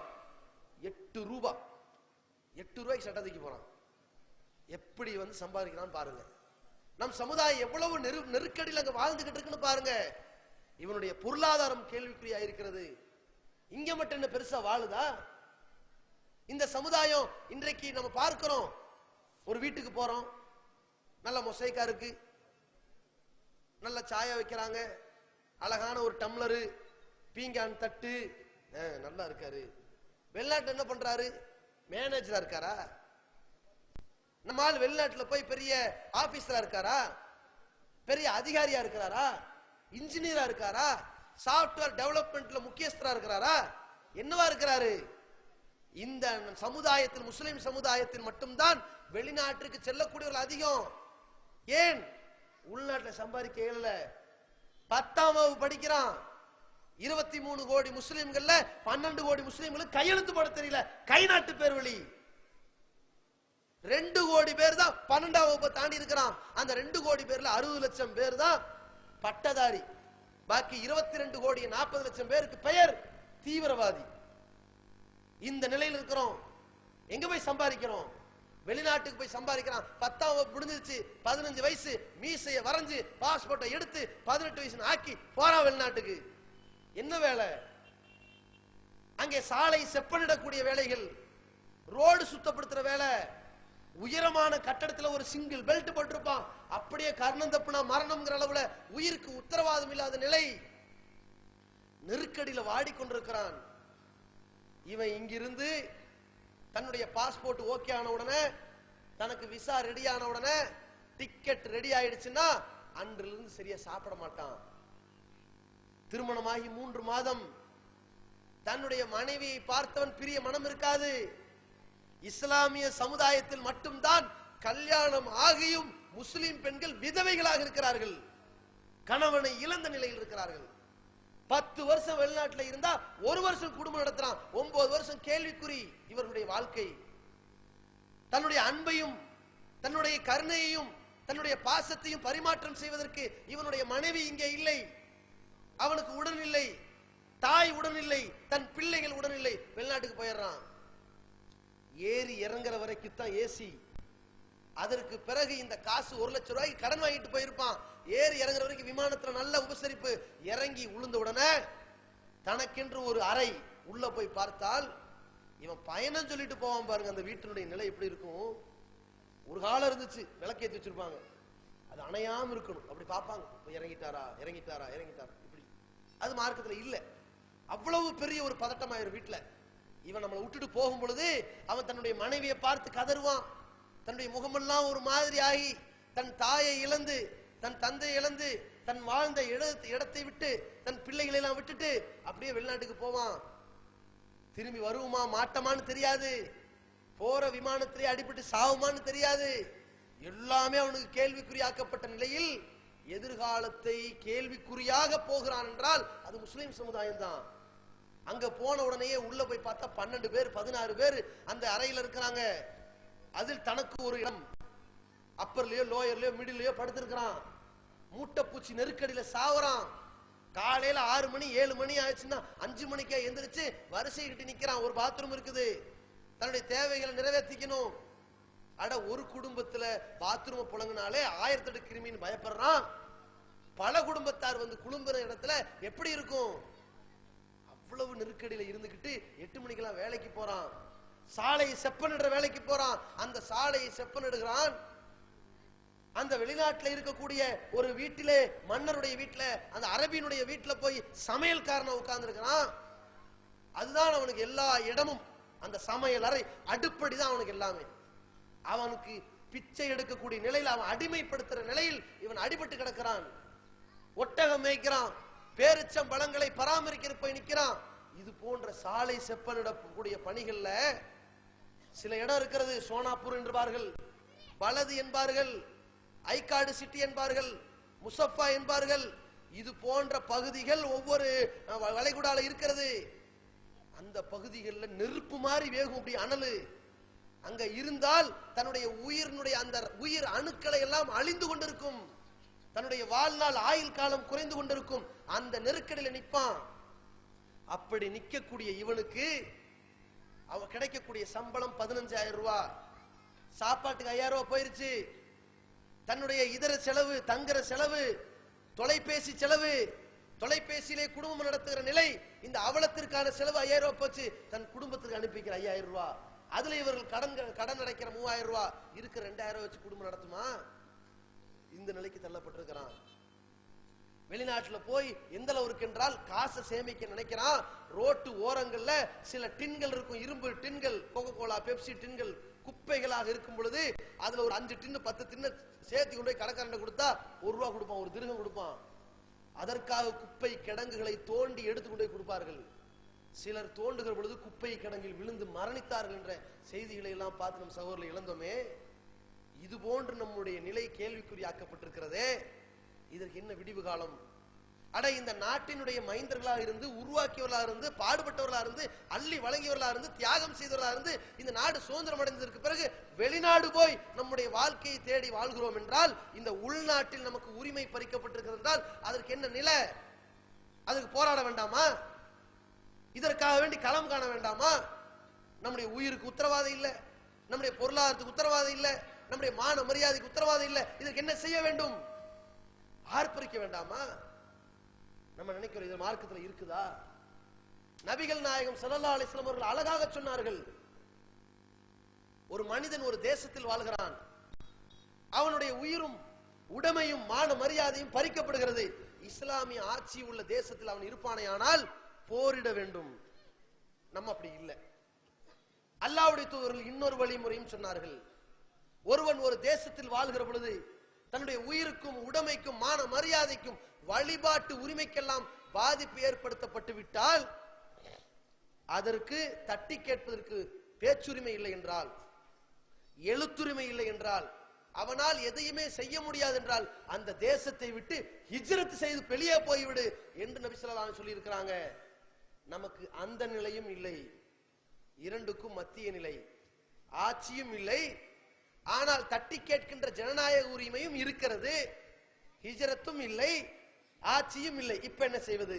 8 ரூபாய். 8 ரூபாய்க்கு சட்டை தைக்க போறான். எப்படி சம்பாதிக்கிறான்னு பாருங்க. நம் சமுதாயம் எவ்வளவு நெருக்கடியில் அங்க வாழ்ந்துகிட்டு இருக்குன்னு பாருங்க. இவனுடைய பொருளாதாரம் கேள்விக்குறியா இருக்கிறது. இங்க மட்டும் என்ன பெருசா வாழுதா? இந்த சமுதாயம் இன்றைக்கு நம்ம பார்க்கிறோம். ஒரு வீட்டுக்கு போறோம், நல்ல மொசைக்கா இருக்கு, நல்ல சாயா வைக்கிறாங்க, அழகான ஒரு டம்ளரு, பீங்கான் தட்டு, நல்லா இருக்காரு. வெளிநாட்டுல என்ன பண்றாரு? மேனேஜரா இருக்காரா? நம்ம ஆள் வெளிநாட்டுல போய் பெரிய ஆபீசரா இருக்காரா? பெரிய அதிகாரியா இருக்கிறாரா? இன்ஜினியரா இருக்காரா? சாப்ட்வேர் டெவலப்மெண்ட்ல முக்கியஸ்தரா இருக்கிறாரா? என்னவா இருக்கிறாரு? இந்த சமுதாயத்தில், முஸ்லிம் சமுதாயத்தில் மட்டும்தான் வெளிநாட்டுக்கு செல்லக்கூடியவர்கள் அதிகம். ஏன்? உள்நாட்டில் சம்பாதிக்க இயலல. 10ஆம் வகுப்பு படிக்கிறான். 23 கோடி முஸ்லிம்கள்ல 12 கோடி முஸ்லிம்களுக்கு கையெழுத்து போட தெரியல. கை நாட்டு பேர் வழி 2 கோடி பேர் தான் 12ஆம் வகுப்பை தாண்டி இருக்கிறான். அந்த 2 கோடி பேர்ல 60 லட்சம் பேர் தான் பட்டதாரி. பாக்கி 22 கோடி 40 லட்சம் பேருக்கு பெயர் தீவிரவாதி. இந்த நிலையில் இருக்கிறோம். எங்க போய் சம்பாதிக்கிறோம்? வெளிநாட்டுக்கு போய் சம்பாதிக்கிறான். 10ஆம் வகுப்பு முடிஞ்சிருச்சு, 15 வயசு, மீசைய வரைஞ்சு பாஸ்போர்ட்டை எடுத்து 18 வயசு ஆக்கி போறான் வெளிநாட்டுக்கு. என்ன வேலை? அங்கே சாலை செப்பனிடக்கூடிய வேலைகள், ரோடு சுத்தப்படுத்துற வேலை, உயரமான கட்டடத்துல ஒரு சிங்கிள் பெல்ட் போட்டிருப்பான், அப்படியே கர்ணம் தப்புனா மரணம்ங்கிற அளவுல உயிருக்கு உத்தரவாதம் இல்லாத நிலை. நெருக்கடியில வாடிக்கொண்டிருக்கிறான். இவன் இங்கிருந்து தன்னுடைய பாஸ்போர்ட் ஓகே ஆன உடனே, தனக்கு விசா ரெடி ஆன உடனே, டிக்கெட் ரெடி ஆயிடுச்சுன்னா அன்றிலிருந்து சரியா சாப்பிட மாட்டான். திருமணமாகி 3 மாதம் தன்னுடைய மனைவியை பார்த்தவன் பிரிய மனம் இருக்காது. இஸ்லாமிய சமுதாயத்தில் மட்டும்தான் கல்யாணம் ஆகியும் முஸ்லிம் பெண்கள் விதவைகளாக இருக்கிறார்கள், கணவனை இழந்த நிலையில் இருக்கிறார்கள். 10 வருஷம் வெளிநாட்டில் இருந்தா 1 வருஷம் குடும்பம் நடத்துறான், 9 வருஷம் கேள்விக்குறி இவர்களுடைய வாழ்க்கை. தன்னுடைய அன்பையும் தன்னுடைய கருணையையும் தன்னுடைய பாசத்தையும் பரிமாற்றம் செய்வதற்கு இவனுடைய மனைவி இங்கே இல்லை, அவனுக்கு உடன் இல்லை, தாய் உடன் இல்லை, தன் பிள்ளைகள் உடன் இல்லை. வெளிநாட்டுக்கு போயிடுறான். ஏறி இறங்குற வரைக்கும் தான் ஏசி. அதற்கு பிறகு இந்த காசு 1 லட்சம் ரூபாய்க்கு கடன் வாங்கிட்டு போயிருப்பான். ஏறி இறங்குற வரைக்கும் விமானத்துல நல்ல உபசரிப்பு. இறங்கி உளுந்த உடனே தனக்கென்று ஒரு அறை. உள்ள போய் பார்த்தால் இவன் பயணம் சொல்லிட்டு போவான் பாருங்க, அந்த வீட்டினுடைய நிலை எப்படி இருக்கும். ஒரு காலம் இருந்துச்சு, விளக்கேற்றி வச்சிருப்பாங்க, அது அணையாம இருக்கணும், அப்படி பார்ப்பாங்க. இறங்கிட்டாரா இறங்கிட்டாரா இறங்கிட்டாரா இப்படி. அது மார்க்கத்துல இல்ல. அவ்வளவு பெரிய ஒரு பதட்டமாயிரும் வீட்டுல. இவன் நம்மளை விட்டுட்டு போகும் பொழுது அவன் தன்னுடைய மனைவியை பார்த்து கதறுவான். தன்னுடைய முகமெல்லாம் ஒரு மாதிரி ஆகி, தன் தாயை இழந்து, தன் தந்தையை இழந்து, தன் வாழ்ந்த இடத்தை விட்டு, தன் பிள்ளைகளை எல்லாம் விட்டுட்டு அப்படியே வெளிநாட்டுக்கு போவான். திரும்பி வருவோமா மாட்டமான்னு தெரியாது, போற விமானத்திலே அடிபட்டு சாவுமான்னு தெரியாது. எல்லாமே அவனுக்கு கேள்விக்குறியாக்கப்பட்ட நிலையில் எதிர்காலத்தை கேள்விக்குறியாக போகிறான் என்றால் அது முஸ்லிம் சமுதாயம் தான். அங்க போன உடனேயே உள்ள போய் பார்த்தா 12 பேர் 16 பேர் அந்த அறையில் இருக்கிறாங்க. அதில் தனக்கு ஒரு இடம், அப்பர்லயோ லோயர்லயோ மிடில்லயோ படுத்திருக்கிறான். மூட்டை பூச்சி நெருக்கடியில சாவறான். காலையில 6 மணி 7 மணி ஆயிடுச்சுன்னா 5 மணிக்கே எந்திரிச்சு வரிசை கிட்டி நிக்கிறான். ஒரு பாத்ரூம் இருக்குது, தன்னுடைய தேவைகளை நிறைவேற்றிக்கணும். அட ஒரு குடும்பத்துல பாத்ரூம் புழங்கினாலே 1008 கிருமின்னு பயப்படுறான். பல குடும்பத்தார் வந்து குழும்புற இடத்துல எப்படி இருக்கும்? அவ்வளவு நெருக்கடியில இருந்துகிட்டு 8 மணிக்கெல்லாம் வேலைக்கு போறான். சாலையை செப்பனிடுற வேலைக்கு போறான். அந்த சாலையை செப்பனிடுகிறான். அந்த வெளிநாட்டில் இருக்கக்கூடிய ஒரு வீட்டிலே, மன்னருடைய வீட்டில, அந்த அரபியினுடைய வீட்டில போய் சமையல்காரனை உட்கார்ந்து இருக்கிறான். அதுதான் அவனுக்கு எல்லா இடமும். அந்த சமையல் அறை, அடுப்படிதான் அவனுக்கு எல்லாமே. அவனுக்கு பிச்சை எடுக்கக்கூடிய நிலையில், அவன் அடிமைப்படுத்துற நிலையில் இவன் அடிபட்டு கிடக்கிறான். ஒட்டகம் மேய்க்கிறான், பேரிச்சம் பழங்களை பராமரிக்கிற போய் நிற்கிறான். இது போன்ற சாலை செப்பனிடக்கூடிய பணிகள்ல சில இடம் இருக்கிறது. சோனாப்பூர் என்பார்கள், பலது என்பார்கள், ஐகாடு சிட்டி என்பார்கள், முசஃபா என்பார்கள். இது போன்ற பகுதிகள் ஒவ்வொரு வளைகுடால இருக்கிறது. அந்த பகுதிகளில் நெருப்பு மாதிரி வேகும், அப்படி அனலு. அங்க இருந்தால் தன்னுடைய உயிரினுடைய அந்த உயிர் அணுக்களை எல்லாம் அழிந்து கொண்டிருக்கும். தன்னுடைய வாழ்நாள் ஆயுள் காலம் குறைந்து கொண்டிருக்கும். அந்த நெருக்கடியில நிற்பான். அப்படி நிற்கக்கூடிய இவனுக்கு அவன் கிடைக்கக்கூடிய சம்பளம் 15,000 ரூபாய். சாப்பாட்டுக்கு 5,000 ரூபாய் போயிருச்சு. தன்னுடைய இதர செலவு, தங்குற செலவு, தொலைபேசி செலவு, தொலைபேசியிலே குடும்பம் நடத்துகிற நிலை, இந்த அவலத்திற்கான செலவு 5,000 ரூபாய் போச்சு. தன் குடும்பத்திற்கு அனுப்பிக்கிற 5,000 ரூபாய். அதுல இவர்கள் கடன் அடைக்கிற 3,000 ரூபாய். இருக்கிற 2,000 ரூபாய் வச்சு குடும்பம் நடத்துமா? இந்த நிலைக்கு தள்ளப்பட்டிருக்கிறான். வெளிநாட்டுல போய் எந்த அளவுக்கு என்றால் காசை சேமிக்க நினைக்கிறான். ரோட்டு ஓரங்கள்ல சில டின்கள் இருக்கும், இரும்பு டின்கள், கோகோ கோலா பெப்சி டின்கள் குப்பைகளாக இருக்கும் பொழுது அதுல ஒரு 5 டின்னு 10 டின்னு சேர்த்து கொண்டு போய் கடைக்காரன் கொடுத்தா 1 ரூபா கொடுப்பான், 1 திரகம் கொடுப்பான். அதற்காக குப்பை கிடங்குகளை தோண்டி எடுத்து கொண்டு போய் கொடுப்பார்கள். சிலர் தோண்டுகிற பொழுது குப்பை கிடங்கில் விழுந்து மரணித்தார்கள் என்ற செய்திகளை எல்லாம் பார்த்து நம் சகோதரர்களை இழந்தோமே. இது போன்று நம்முடைய நிலை கேள்விக்குறியாக்கப்பட்டிருக்கிறதே. இதற்கு என்ன விடிவு காலம்? அட இந்த நாட்டினுடைய மைந்தர்களாக இருந்து, உருவாக்கியவர்களாக இருந்து, பாடுபட்டவர்களாக இருந்து, அள்ளி வழங்கியவர்களாக இருந்து, தியாகம் செய்தவர்களாக இருந்து இந்த நாடு சுதந்திரம் அடைந்ததற்கு பிறகு வெளிநாடு போய் நம்முடைய வாழ்க்கையை தேடி வாழ்கிறோம் என்றால், இந்த உள்நாட்டில் நமக்கு உரிமை பறிக்கப்பட்டிருக்கிறது என்றால் அதற்கு என்ன நிலை? அதுக்கு போராட வேண்டாமா? இதற்காக வேண்டி களம் காண வேண்டாமா? நம்முடைய உயிருக்கு உத்தரவாதம் இல்லை, நம்முடைய பொருளாதாரத்துக்கு உத்தரவாதம் இல்லை, நம்முடைய மான மரியாதைக்கு உத்தரவாதம் இல்லை. இதற்கு என்ன செய்ய வேண்டும்? ஆர்ப்பரிக்க வேண்டாமா? நம்ம நினைக்கிறோம் இது மார்க்கத்தில் இருக்குதா? நபிகள் நாயகம் ஸல்லல்லாஹு அலைஹி வஸல்லம் அவர்கள் அழகாக சொன்னார்கள். ஒரு மனிதன் ஒரு தேசத்தில் வாழ்கிறான், அவனுடைய உயிரும் உடைமையும் மான மரியாதையும் பறிக்கப்படுகிறது. இஸ்லாமிய ஆட்சி உள்ள தேசத்தில் அவன் இருப்பானேயானால் போரிட வேண்டும். நம்ம அப்படி இல்லை. அல்லாஹ்வுடைய தூதர்கள் இன்னொரு வழிமுறையும் சொன்னார்கள். ஒருவன் ஒரு தேசத்தில் வாழ்கிற பொழுது தன்னுடைய உயிருக்கும் உடைமைக்கும் மான மரியாதைக்கும் வழிபாட்டு உரிமைக்கெல்லாம் பாதிப்பு ஏற்படுத்தப்பட்டு விட்டால், அதற்கு தட்டி கேட்பதற்கு பேச்சுரிமை இல்லை என்றால், எழுத்துரிமை இல்லை என்றால், அவனால் எதையுமே செய்ய முடியாது என்றால், அந்த தேசத்தை விட்டு ஹிஜ்ரத் செய்து வெளியே போய்விடு என்று நபி ஸல்லல்லாஹு அலைஹி சொல்லி இருக்கிறாங்க. நமக்கு அந்த நிலையும் இல்லை. இரண்டுக்கும் மத்திய நிலை. ஆட்சியும் இல்லை, ஆனால் தட்டி கேட்கின்ற ஜனநாயக உரிமையும் இருக்கிறது. ஹிஜ்ரத்தும் இல்லை, ஆட்சியும் இல்லை. இப்ப என்ன செய்வது?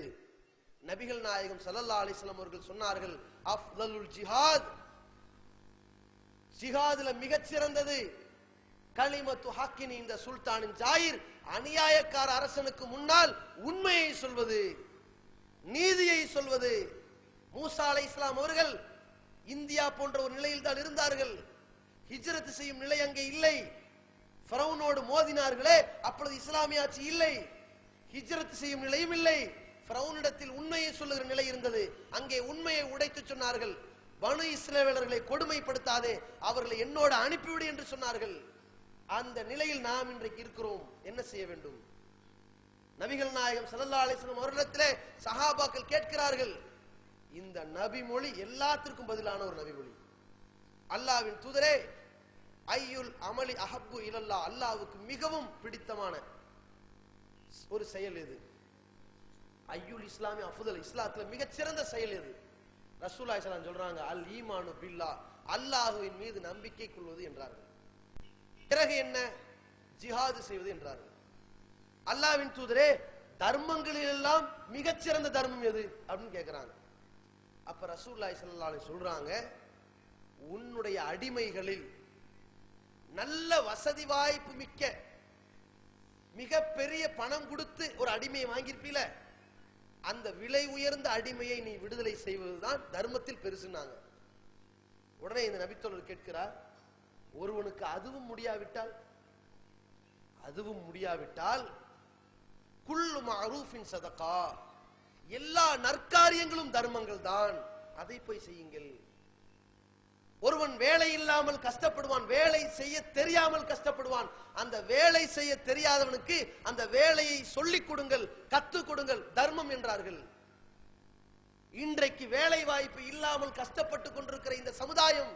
நபிகள் நாயகம் ஸல்லல்லாஹு அலைஹி வஸல்லம் அவர்கள் சொன்னார்கள், அஃதலுல் ஜிஹாத், ஜிஹாதுல மிகச் சிறந்தது கலிமத்து ஹக்கின், இந்த சுல்தானின் ஜாயிர், அநியாயக்கார அரசனுக்கு முன்னால் உண்மையை சொல்வது, நீதியை சொல்வது. மூசா அலைஹிஸ்ஸலாம் அவர்கள் இந்தியா போன்ற ஒரு நிலையில் தான் இருந்தார்கள். ஹிஜ்ரத் செய்யும் நிலை அங்கே இல்லை. ஃபிரௌனோடு மோதினார்களே, அப்பொழுது இஸ்லாமிய ஆட்சி இல்லை. ஹிஜ்ரத் செய்யும் நிலையும் இல்லை. ஃபிரௌனிடத்தில் உண்மையை சொல்லுகிற நிலை இருந்தது. அங்கே உண்மையை உடைத்து சொன்னார்கள். பனு இஸ்ரவேலர்களை கொடுமைப்படுத்தாதே, அவர்களை என்னோடு அனுப்பிவிடு என்று சொன்னார்கள். அந்த நிலையில் நாம் இன்றைக்கு இருக்கிறோம். என்ன செய்ய வேண்டும்? நபிகள் நாயகம் ஸல்லல்லாஹு அலைஹி வஸல்லம் அவர்களிடத்திலே சஹாபாக்கள் கேட்கிறார்கள். இந்த நபி மொழி எல்லாத்திற்கும் பதிலான ஒரு நபி மொழி. அல்லாஹ்வின் தூதரே, ஐயுல் அமலி அஹப்பு இலல்லாஹ், அல்லாஹ்வுக்கு மிகவும் பிடித்தமான ஒரு செயல் எது? ஐயுல் இஸ்லாமி அஃதல், இஸ்லாத்துல மிகச் சிறந்த செயல் எது? ரசூலுல்லாஹி ஸல்லல்லாஹு அலைஹி வஸல்லம் சொல்றாங்க, அல் ஈமானு பில்லாஹ், அல்லாஹ்வின் மீது நம்பிக்கை கொள்வது என்றார்கள். பிறகு என்ன? ஜிஹாது செய்வது என்றார்கள். அல்லாஹ்வின் தூதரே, தர்மங்களில் எல்லாம் மிகச்சிறந்த தர்மம் எது அப்படின்னு கேட்கிறாங்க. அப்ப ரசூலுல்லாஹி ஸல்லல்லாஹு அலைஹி சொல்றாங்க, உன்னுடைய அடிமைகளில் நல்ல வசதி வாய்ப்பு மிக்க மிக பெரிய பணம் கொடுத்து ஒரு அடிமையை வாங்கியிருப்பீல, அந்த விலை உயர்ந்த அடிமையை நீ விடுதலை செய்வதுதான் தர்மத்தில் பெருசுனாங்க. உடனே இந்த நபித்தோழர் கேட்கிறார், ஒருவனுக்கு அதுவும் முடியாவிட்டால் குல்லு மஅரூஃபின் சதகா, எல்லா நற்காரியங்களும் தர்மங்கள் தான், அதை போய் செய்யுங்கள். ஒருவன் வேலை இல்லாமல் கஷ்டப்படுவான், வேலை செய்ய தெரியாமல் கஷ்டப்படுவான். அந்த வேலை செய்ய தெரியாதவனுக்கு அந்த வேலையை சொல்லிக் கொடுங்கள், கத்துக் கொடுங்கள், தர்மம் என்றார்கள். இன்றைக்கு வேலை வாய்ப்பு இல்லாமல் கஷ்டப்பட்டு கொண்டிருக்கிற இந்த சமுதாயம்,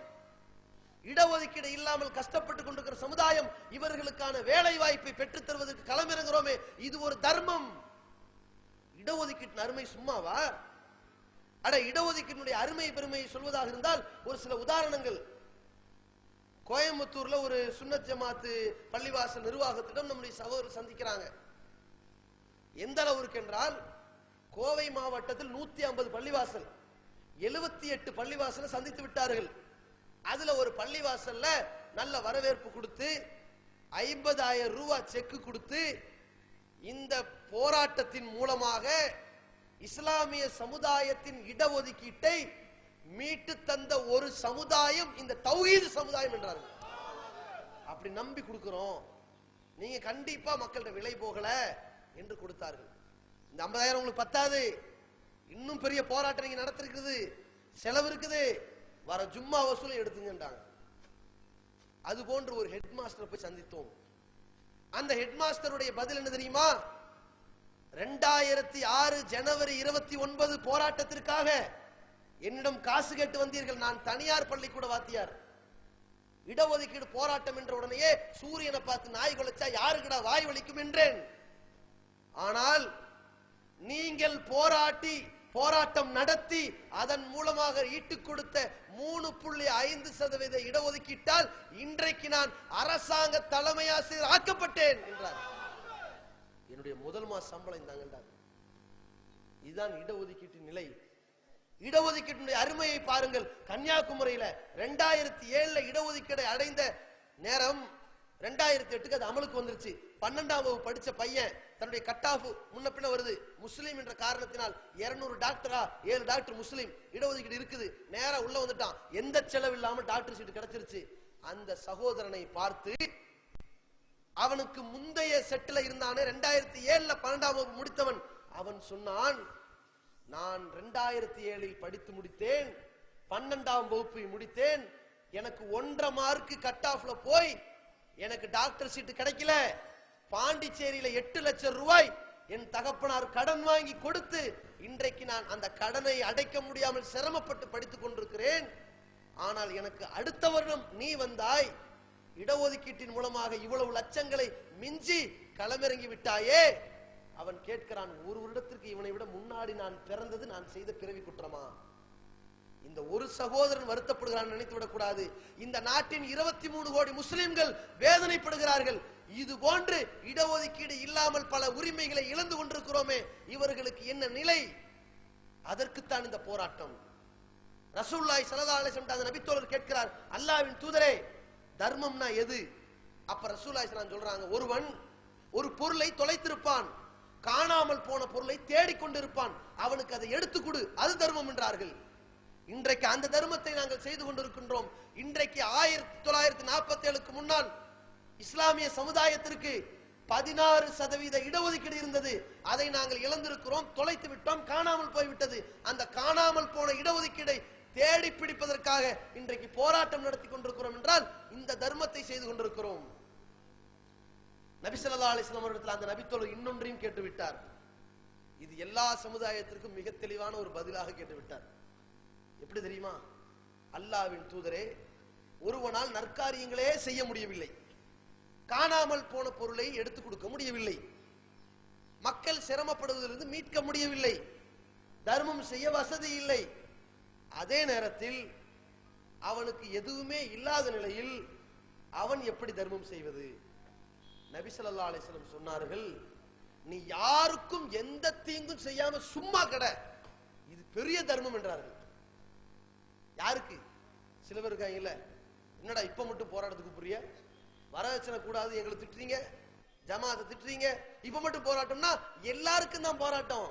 இடஒதுக்கீடு இல்லாமல் கஷ்டப்பட்டு கொண்டிருக்கிற சமுதாயம், இவர்களுக்கான வேலை வாய்ப்பை பெற்றுத் தருவதற்கு களமிறங்குகிறோமே, இது ஒரு தர்மம். இடஒதுக்கீட்டின் அருமை சும்மாவா? அட, இடஒதுக்கீட்டினுடைய அருமை பெருமையை சொல்வதாக இருந்தால் ஒரு சில உதாரணங்கள். கோயம்புத்தூர்ல ஒரு சுன்னத் ஜமாத்து பள்ளிவாசல் நிர்வாகத்திடம் நம்முடைய சகோதரர் சந்திக்கிறாங்க. எந்த அளவுக்கு என்றால், கோவை மாவட்டத்தில் 150 பள்ளிவாசல், 78 பள்ளிவாசலை சந்தித்து விட்டார்கள். அதுல ஒரு பள்ளிவாசல்ல நல்ல வரவேற்பு கொடுத்து 50,000 ரூபாய் செக்கு கொடுத்து, இந்த போராட்டத்தின் மூலமாக இஸ்லாமிய சமுதாயத்தின் இடஒதுக்கீட்டை மீட்டு தந்த ஒரு சமுதாயம் இந்த தௌஹீத் சமுதாயம் என்றார்கள். அப்படி நம்பி கொடுக்கிறோம், நீங்க கண்டிப்பா மக்கள்கிட்ட விலை போகல என்று கொடுத்தார்கள். இந்த 50,000 உங்களுக்கு பத்தாது, இன்னும் பெரிய போராட்டம் நீங்க நடத்திருக்குது, செலவு இருக்குது, வர ஜும்மா வசூலை எடுத்துங்கன்றாங்க. அது போன்று ஒரு ஹெட் மாஸ்டர் போய் சந்தித்தோம். அந்த ஹெட் மாஸ்டருடைய பதில் என்ன தெரியுமா? 2006 ஜனவரி 29 போராட்டத்திற்காக என்னிடம் காசு கேட்டு வந்தீர்கள், நான் தனியார் பள்ளிக்கூட வாத்தியார். இடஒதுக்கீடு போராட்டம் என்ற உடனேயே சூரியனை பார்த்து நாய் குலைச்சா யாருக்குடா வாய் வலிக்கும் என்றேன். ஆனால் நீங்கள் போராட்டம் நடத்தி அதன் மூலமாக ஈட்டுக் கொடுத்த 3.5% இடஒதுக்கீட்டால் இன்றைக்கு நான் அரசாங்க தலைமை ஆசிரியர் ஆக்கப்பட்டேன் என்றார். என்னுடைய முதல் மாச சம்பளம் தாங்க. இதுதான் இடஒதுக்கீட்டின் நிலை. இடஒதுக்கீட்டினுடைய அருமையை பாருங்கள். கன்னியாகுமரியில 2007 இடஒதுக்கீடை அடைந்த நேரம் 2008 அது அமலுக்கு வந்துருச்சு. 12ஆம் வகுப்பு படிச்ச பையன் தன்னுடைய கட் ஆஃப் முன்ன பின்ன வருது. முஸ்லீம் என்ற காரணத்தினால் 200 டாக்டரா 7 டாக்டர் முஸ்லீம், இடஒதுக்கீடு இருக்குது, நேரா உள்ள வந்துட்டான். எந்த செலவு இல்லாமல் டாக்டர் சீட் கிடைச்சிருச்சு. அந்த சகோதரனை பார்த்து, அவனுக்கு முந்தைய செட்டில் இருந்தானே 2007 12ஆம் வகுப்பு முடித்தவன், அவன் சொன்னான், நான் 2007 படித்து முடித்தேன், 12ஆம் வகுப்பை முடித்தேன், எனக்கு 1.5 மார்க் கட் ஆஃப்ல போய் எனக்கு டாக்டர் சீட்டு கிடைக்கல, பாண்டிச்சேரியில 8 லட்சம் ரூபாய் என் தகப்பனார் கடன் வாங்கி கொடுத்து இன்றைக்கு நான் அந்த கடனை அடைக்க முடியாமல் சிரமப்பட்டு படித்துக் கொண்டிருக்கிறேன். ஆனால் எனக்கு அடுத்த வருடம் நீ வந்தாய், இடஒதுக்கீட்டின் மூலமாக இவ்வளவு லட்சங்களை மிஞ்சி களமிறங்கி விட்டாயே. அவன் கேட்கிறான், ஒரு வருடத்திற்கு இவனை விட முன்னாடி நான் பிறந்தது நான் செய்த பிறவி குற்றமா? இந்த ஒரு சகோதரன் வருத்தப்படுகிறான் நினைத்து விடக்கூடாது. இந்த நாட்டின் 23 கோடி முஸ்லிம்கள் வேதனைப்படுகிறார்கள். இது போன்று இடஒதுக்கீடு இல்லாமல் பல உரிமைகளை இழந்து கொண்டிருக்கிறோமே, இவர்களுக்கு என்ன நிலை? அதற்குத்தான் இந்த போராட்டம். ரசூலுல்லாஹி ஸல்லல்லாஹு அலைஹி வஸல்லம் நபித்தோழர் கேட்கிறார், அல்லாஹ்வின் தூதரே, தர்மம்னா எது? அப்ப ரசூலுல்லாஹி ஸல்லல்லாஹு அலைஹி வஸல்லம் சொல்றாங்க, ஒருவன் ஒரு பொருளை தொலைத்திருப்பான், காணாமல் போன பொருளை தேடிக்கொண்டிருப்பான், அவனுக்கு அதை எடுத்து கொடு, அது தர்மம் என்றார்கள். இன்றைக்கு அந்த தர்மத்தை நாங்கள் செய்து கொண்டிருக்கின்றோம். இன்றைக்கு 1947க்கு முன்னால் இஸ்லாமிய சமுதாயத்திற்கு 16% இடஒதுக்கீடு இருந்தது. அதை நாங்கள் இழந்திருக்கிறோம், தொலைத்து விட்டோம், காணாமல் போய்விட்டது. அந்த காணாமல் போன இடஒதுக்கீடை தேடி பிடிப்பதற்காக இன்றைக்கு போராட்டம் நடத்தி கொண்டிருக்கிறோம் என்றால் இந்த தர்மத்தை செய்து கொண்டிருக்கிறோம். நபி ஸல்லல்லாஹு அலைஹி வஸல்லம் அவர்கள் அந்த நபித்தோழர் இன்னொன்றையும் கேட்டுவிட்டார். இது எல்லா சமுதாயத்திற்கும் மிக தெளிவான ஒரு பதிலாக கேட்டுவிட்டார். எப்படி தெரியுமா? அல்லாஹ்வின் தூதரே, ஒருவனால் நற்காரியங்களே செய்ய முடியவில்லை, காணாமல் போன பொருளை எடுத்துக் கொடுக்க முடியவில்லை, மக்கள் சிரமப்படுவதிலிருந்து மீட்க முடியவில்லை, தர்மம் செய்ய வசதி இல்லை, அதே நேரத்தில் அவனுக்கு எதுவுமே இல்லாத நிலையில் அவன் எப்படி தர்மம் செய்வது? நபி ஸல்லல்லாஹு அலைஹி வஸல்லம் சொன்னார்கள், நீ யாருக்கும் எந்த தீங்கும் செய்யாம சும்மா கட, இது பெரிய தர்மம் என்றார்கள். யாருக்கு? சில பேர் இருக்காங்கல்ல, என்னடா இப்ப மட்டும் போராட்டத்துக்கு புரிய, வரதட்சணை கூடாது எங்களை திட்டுறீங்க, ஜமாத்தை திட்டுறீங்க, இப்ப மட்டும் போராட்டம்னா எல்லாருக்கும் தான் போராட்டம்.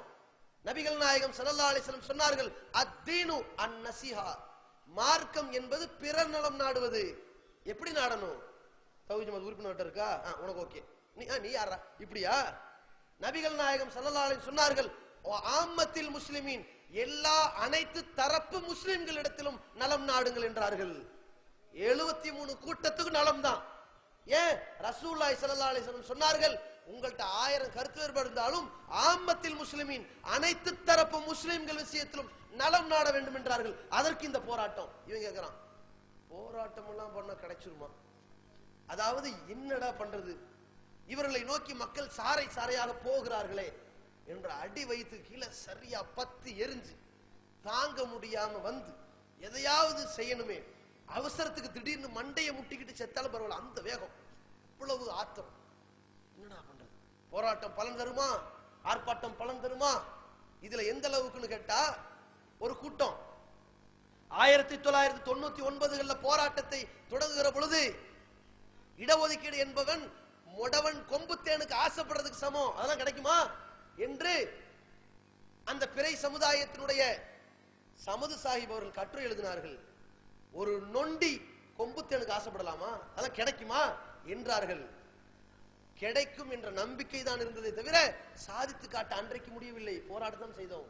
நபிகள் நாயகம் ஸல்லல்லாஹு அலைஹி வஸல்லம் சொன்னார்கள், அத்தீனு அன்-நஸீஹா, மார்க்கம் என்பது பிறர் நலம் நாடுவது. எப்படி நாடணும்? தௌஹீத் ஜமாத் உறுப்பினர் இருக்கா, உனக்கு ஓகே, நீ யாரா இப்படியா? நபிகள் நாயகம் ஸல்லல்லாஹு அலைஹி சொன்னார்கள், ஆம்மத்தில் முஸ்லிமீன், எல்லா அனைத்து தரப்பு முஸ்லிம்களிடத்திலும் நலம் நாடுங்கள் என்றார்கள். 73 கூட்டத்துக்கு நலம் தான். ஏன்? ரசூலுல்லாஹி ஸல்லல்லாஹு அலைஹி வஸல்லம் சொன்னார்கள், உங்கள்ட்ட 1000 கருத்து வேறுபாடு இருந்தாலும் ஆம்மத்தில் முஸ்லிமீன், அனைத்து தரப்பு முஸ்லிம்கள் விஷயத்திலும் நலம் நாட வேண்டும் என்றார்கள். அதற்கு இந்த போராட்டம். இவங்க கேட்கிறான், போராட்டம் எல்லாம் பண்ண கிடைச்சிருமா? அதாவது என்னடா பண்றது, இவர்களை நோக்கி மக்கள் சாறை சாறையாக போகிறார்களே என்ற அடி வயிற்று கீழே சரியா 10 எரிஞ்சு தாங்க முடியாம வந்து எதையாவது செய்யணுமே, அவசரத்துக்கு திடீர்னு மண்டையை முட்டிக்கிட்டு செத்தாலும் பரவாயில்ல, அந்த வேகம், இவ்வளவு ஆத்திரம். என்னடா பண்றது? போராட்டம் பலன் தருமா? ஆர்ப்பாட்டம் பலன் தருமா? இதுல எந்த அளவுக்குன்னு கேட்டா, ஒரு கூட்டம் 1999 போராட்டத்தை தொடங்குகிற பொழுது, இடஒதுக்கீடு என்பவன் முடவன் கொம்புத்தேனுக்கு ஆசைப்படுறதுக்கு சமம், அதெல்லாம் கிடைக்குமா என்று அந்த பிறை சமுதாயத்தினுடைய சமது சாஹிப் அவர்கள் கட்டுரை எழுதினார்கள். ஒரு நொண்டி கொம்புத்தேனுக்கு ஆசைப்படலாமா? அதெல்லாம் கிடைக்குமா என்றார்கள். கிடைக்கும் என்ற நம்பிக்கை தான் இருந்ததை தவிர சாதித்து காட்ட அன்றைக்கு முடியவில்லை. போராட்டம் செய்தோம்.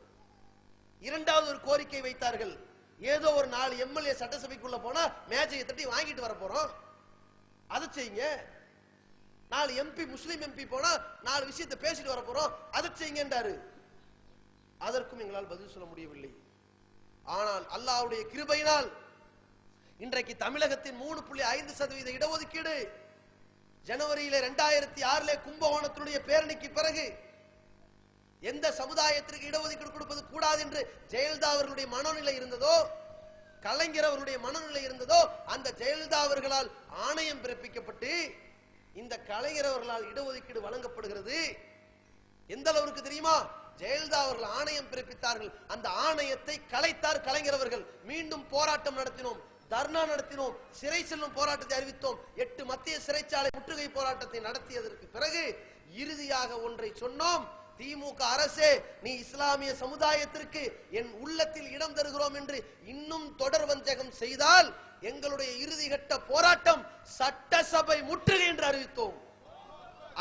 இரண்டாவது ஒரு கோரிக்கை வைத்தார்கள். ஏதோ ஒரு 4 எம்எல்ஏ சட்டசபைக்குள்ள போனா மேஜையை தட்டி வாங்கிட்டு வர போறோம், அதை செய்யுங்க. 4 எம்பி முஸ்லிம் எம்பி போனா 4 விஷயத்தை பேசிட்டு வர போறோம், அதை செய்யுங்க என்றாரு. அதற்கும் எங்களால் பதில் சொல்ல முடியவில்லை. ஆனால் அல்லாஹ்வுடைய கிருபையினால் இன்றைக்கு தமிழகத்தின் 3.5% இடஒதுக்கீடு ஜனவரியில 2006 கும்பகோணத்தினுடைய பேரணிக்கு பிறகு எந்த சமுதாயத்திற்கு இடஒதுக்கீடு கொடுப்பது கூடாது என்று ஜெயலலிதா அவர்களுடைய மனநிலை இருந்ததோ, கலைஞர் அவர்களுடைய மனநிலை இருந்ததோ, அந்த ஜெயலலிதா அவர்களால் ஆணையம் பிறப்பிக்கப்பட்டு இந்த கலைஞர் அவர்களால் இடஒதுக்கீடு வழங்கப்படுகிறது. எந்த அளவுக்கு தெரியுமா? ஜெயலலிதா அவர்கள் ஆணையம் பிறப்பித்தார்கள், அந்த ஆணையத்தை கலைத்தார் கலைஞர் அவர்கள். மீண்டும் போராட்டம் நடத்தினோம், தர்ணா நடத்தினோம், சிறை செல்லும் போராட்டத்தை அறிவித்தோம். 8 மத்திய சிறைச்சாலை முற்றுகை போராட்டத்தை நடத்தியதற்கு பிறகு இறுதியாக ஒன்றை சொன்னோம், திமுக அரசே, நீ இஸ்லாமிய சமுதாயத்திற்கு என் உள்ளத்தில் இடம் தருகிறோம் என்று இன்னும் தொடர் வஞ்சகம் செய்தால் எங்களுடைய இறுதிகட்ட போராட்டம் சட்டசபை முற்றுகை என்று அறிவித்தோம்.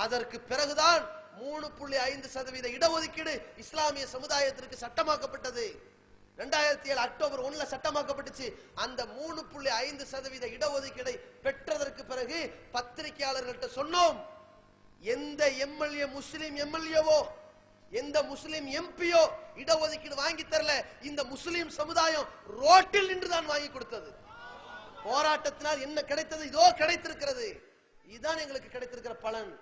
அதற்கு பிறகுதான் 3.5% இடஒதுக்கீடு இஸ்லாமிய சமுதாயத்திற்கு சட்டமாக்கப்பட்டது. 2007 அக்டோபர் 1 சட்டமாக்கப்பட்டுச்சு. அந்த 3.5% இடஒதுக்கீடை பெற்றதற்கு பிறகு பத்திரிகையாளர்கள்ட்ட சொன்னோம், எந்த எம்எல்ஏ முஸ்லிம் எம்எல்ஏவோ எந்த முஸ்லிம் எம்பியோ இடஒதுக்கீடு வாங்கி தரல, இந்த முஸ்லிம் சமுதாயம் ரோட்டில் நின்று தான் வாங்கி கொடுத்தது. போராட்டத்தினால் என்ன கிடைத்தது? இதோ கிடைத்திருக்கிறது. இதுதான் எங்களுக்கு கிடைத்திருக்கிற பலன்.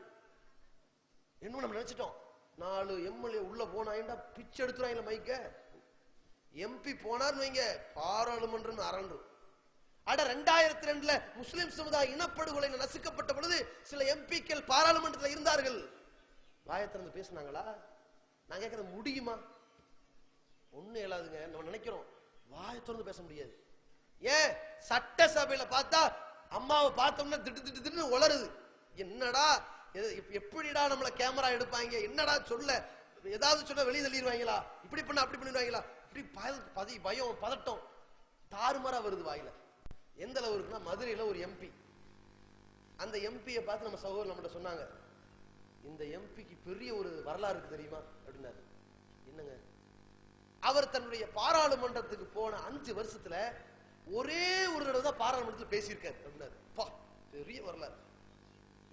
என்ன நம்ம நினைச்சிட்டோம், 4 எம்எல்ஏ உள்ள போனா பிச்சை எடுத்துறாங்க மைக்க, எம்பி போனார் வைங்க பாராளுமன்றம் அரண்டு. அட 2002 முஸ்லிம் சமுதாய இனப்படுகொலை நசுக்கப்பட்ட பொழுது சில எம்பிக்கள் பாராளுமன்றத்தில் இருந்தார்கள். வாயை திறந்து பேசினாங்களா? நான் கேட்கறது முடியுமா? ஒண்ணு இயலாதுங்க. நம்ம நினைக்கிறோம் வாயை திறந்து பேச முடியாது. ஏன் சட்டசபையில பார்த்தா அம்மாவை பார்த்தோம்னா திட்டு உளருது. என்னடா எப்படிடா நம்மள கேமரா எடுப்பாங்க, என்னடா சொல்ல ஏதாவது சொல்ல வெளியே தள்ளிடுவாங்களா, இப்படி பண்ண அப்படி பண்ணிடுவாங்களா, இப்படி பயம் பதட்டம் தாறுமாறா வருது வாயில. எந்த அளவு இருக்குன்னா, மதுரையில ஒரு எம்பி, அந்த எம்பியை பார்த்து நம்ம சகோதரர் நம்மகிட்ட சொன்னாங்க, இந்த எம்பிக்கு பெரிய ஒரு வரலாறு இருக்கு தெரியுமா அப்படின்னாரு. என்னங்க? அவர் தன்னுடைய பாராளுமன்றத்துக்கு போன 5 வருஷத்துல ஒரே ஒரு தடவை தான் பாராளுமன்றத்தில் பேசியிருக்காரு அப்படின்னாரு. பெரிய வரலாறு.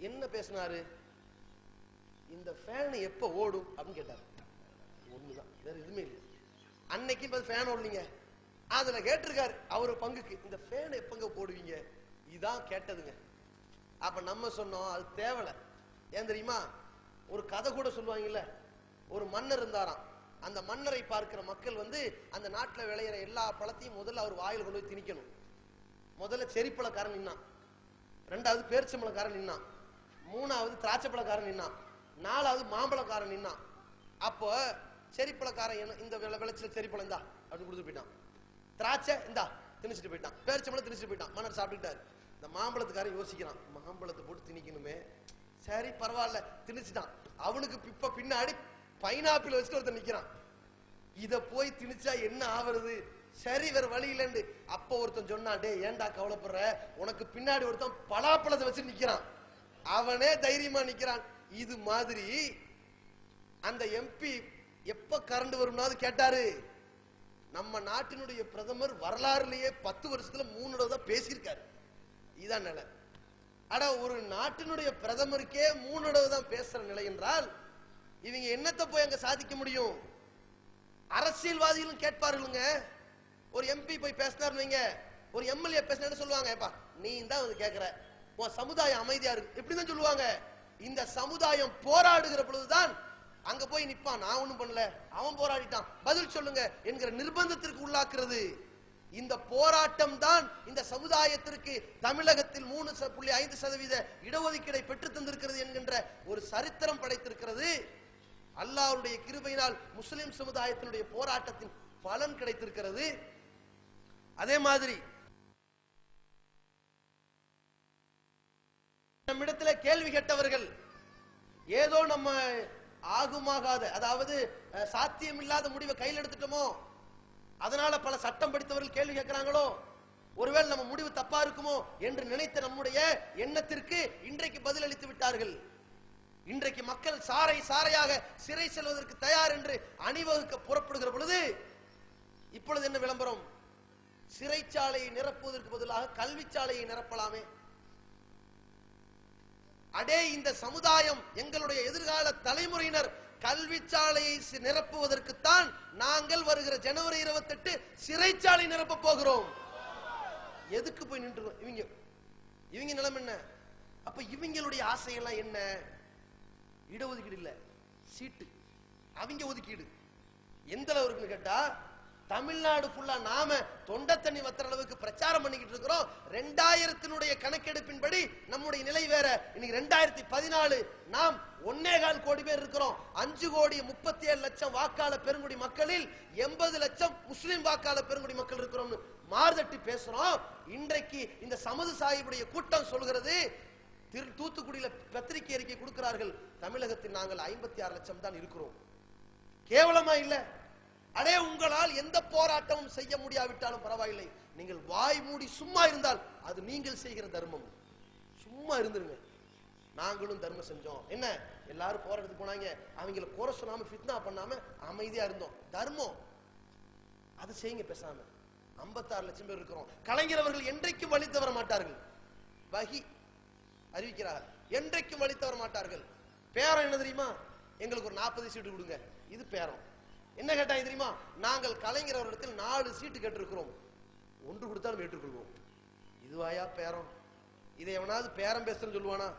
என்ன பேசினாரு? இந்த ஃபேன் எப்ப ஓடும் அப்படின்னு கேட்டாரு. ஒண்ணுதான், வேற எதுவுமே இல்லை. அன்னைக்கு ஃபேன் ஓடலீங்க, அதுல கேட்டிருக்காரு அவரு பங்குக்கு, இந்த ஃபேன் எப்பங்க போடுவீங்க, இதான் கேட்டதுங்க. அப்ப நம்ம சொன்னோம் அது தேவலை. ஏன் தெரியுமா? ஒரு கதை கூட சொல்லுவாங்கல்ல, ஒரு மன்னர் இருந்தாராம். அந்த மன்னரை பார்க்கிற மக்கள் அந்த நாட்டில் விளையிற எல்லா பழத்தையும் முதல்ல அவர் வாயில் கொண்டு போய் திணிக்கணும். முதல்ல செரிப்பழக்காரன் நின்னான், 2வது பேரிச்சம்பழக்காரன் நின்னான், 3வது திராட்சைப்பழக்காரன் நின்னான், 4வது மாம்பழக்காரன் நின்னான். அப்போ செரிப்பழக்காரன் இந்த விளைச்சல் செரிப்பழம் இந்தா அப்படின்னு கொடுத்து போயிட்டான், திராட்சை இந்தா திணிச்சிட்டு போயிட்டான், பேரிச்சம்பழம் திணிச்சிட்டு போயிட்டான். மன்னர் சாப்பிட்டுட்டாரு. இந்த மாம்பழத்துக்காரன் யோசிக்கிறான், மாம்பழத்தை போட்டு திணிக்கணுமே, சரி பரவாயில்ல திணிச்சுட்டான். அவனுக்கு இப்ப பின்னாடி பைனாப்பிள் வச்சுட்டு ஒருத்தர் நிக்கிறான், இத போய் திணிச்சா என்ன ஆவறது, சரி வேற வழி இல்லைன்னு. அப்ப ஒருத்தன் சொன்னான், டே ஏன்டா கவலைப்படுற, உனக்கு பின்னாடி ஒருத்தன் பலாப்பழத்தை வச்சு நிக்கிறான், அவனே தைரியமா நிக்கிறான். இது மாதிரி அந்த எம்பி எப்ப கரண்ட் வரும்னாவது கேட்டாரு. நம்ம நாட்டினுடைய பிரதமர் வரலாறுலயே 10 வருஷத்துல 3 தடவை தான் பேசியிருக்காரு. இதான் நிலை. அட ஒரு நாட்டினுடைய பிரதமருக்கே 3 தடவை தான் பேசுற நிலை என்றால் இவங்க என்னத்தை போய் அங்க சாதிக்க முடியும்? அரசியல்வாதிகளும் கேட்பார்களுங்க. ஒரு எம்பி போய் பேசினார், ஒரு எம்எல்ஏ பேசினா சொல்லுவாங்க, நீ தான் கேட்கிற, உன் சமுதாயம் அமைதியா இருக்கு இப்படிதான் சொல்லுவாங்க. இந்த சமுதாயம் போராடுகிற பொழுதுதான் அங்க போய் நிப்பான், நான் ஒண்ணும் பண்ணல அவன் போராடிட்டான் பதில் சொல்லுங்க என்கிற நிர்பந்தத்திற்கு உள்ளாக்குறது. இந்த போராட்டம் தான் இந்த சமுதாயத்திற்கு தமிழகத்தில் 3.5% இடஒதுக்கீடை பெற்று தந்திருக்கிறது என்கின்ற ஒரு சரித்திரம் படைத்திருக்கிறது. அல்லாஹ்வுடைய கிருபையினால் முஸ்லிம் சமுதாயத்தினுடைய போராட்டத்தின் பலன் கிடைத்திருக்கிறது. அதே மாதிரி நம்மிடத்துல கேள்வி கேட்டவர்கள் ஏதோ நம்ம ஆகுமாகாத, அதாவது சாத்தியம் இல்லாத முடிவை கையில் எடுத்துட்டோமோ, அதனால பல சட்டம் படித்தவர்கள் கேள்வி கேட்கிறாங்களோ, ஒருவேளை நம்ம முடிவு தப்பா இருக்குமோ என்று நினைத்த நம்முடைய எண்ணத்திற்கு இன்றைக்கு பதில் அளித்து விட்டார்கள். இன்றைக்கு மக்கள் சாறை சாறையாக சிறை செல்வதற்கு தயார் என்று அணிவகுக்க புறப்படுகிற பொழுது இப்பொழுது என்ன விளம்பரம்? சிறைச்சாலையை நிரப்புவதற்கு பதிலாக கல்விச்சாலையை நிரப்பலாமே. அடே இந்த சமுதாயம், எங்களுடைய எதிர்கால தலைமுறையினர் கல்விச்சாலையை நிரப்புவதற்குத்தான் நாங்கள் வருகிற ஜனவரி 28 சிறைச்சாலை நிரப்ப போகிறோம். எதுக்கு போய் நின்று இவங்க நிலம் என்ன? அப்ப இவங்களுடைய ஆசையெல்லாம் என்ன? இடஒதுக்கீடு இல்ல, சீட்டு. அவங்க ஒதுக்கீடு எந்த அளவு இருக்குன்னு கேட்டா, தமிழ்நாடு ஃபுல்லா நாம தொண்டை தண்ணி வத்துற அளவுக்கு பிரச்சாரம் பண்ணிக்கிட்டு இருக்கிறோம். 2000 கணக்கெடுப்பின்படி நம்முடைய நிலை வேற. இன்னைக்கு 2014 நாம் 1.25 கோடி பேர் இருக்கிறோம். 5,37,00,000 வாக்காளர் பெருங்குடி மக்களில் 80 லட்சம் முஸ்லிம் வாக்காளர் பெருங்குடி மக்கள் இருக்கிறோம். மார்தட்டி பேசுறோம். இன்றைக்கு இந்த சமது சாஹிபுடைய கூட்டம் சொல்கிறது, தூத்துக்குடியில பத்திரிகை அறிக்கை கொடுக்கிறார்கள், தமிழகத்தில் நாங்கள் 56 லட்சம் தான் இருக்கிறோம். கேவலமா இல்ல? அடே, உங்களால் எந்த போராட்டமும் செய்ய முடியாவிட்டாலும் பரவாயில்லை, நீங்கள் வாய் மூடி சும்மா இருந்தால் அது நீங்கள் செய்கிற தர்மம். சும்மா இருந்துருங்க. நாங்களும் தர்மம் செஞ்சோம். என்ன, எல்லாரும் போராட்டத்துக்கு போனாங்க, அவங்கள குறை சொல்லாம ஃபித்னா பண்ணாம அமைதியா இருந்தோம். தர்மம் அது செய்யுங்க பேசாம. 56 லட்சம் பேர் இருக்கிறோம். கலைஞர் அவர்கள் என்றைக்கும் வழி தவற மாட்டார்கள். வகி அறிவிக்கிறார், என்றைக்கும் வழி தவற மாட்டார்கள். பேரம் என்ன தெரியுமா? எங்களுக்கு ஒரு 40 சீட்டு கொடுங்க. இது பேரம். என்ன கேட்டாங்க தெரியுமா? நாங்கள் கலைஞர் அவரிடத்தில் 4 சீட்டு கேட்டிருக்கிறோம், 1 கொடுத்தாலும் ஏற்றுக்கொள்வோம். இதுவாயா பேரம்? இதை எவனாவது பேரம் பேசுறேன்னு சொல்லுவானா?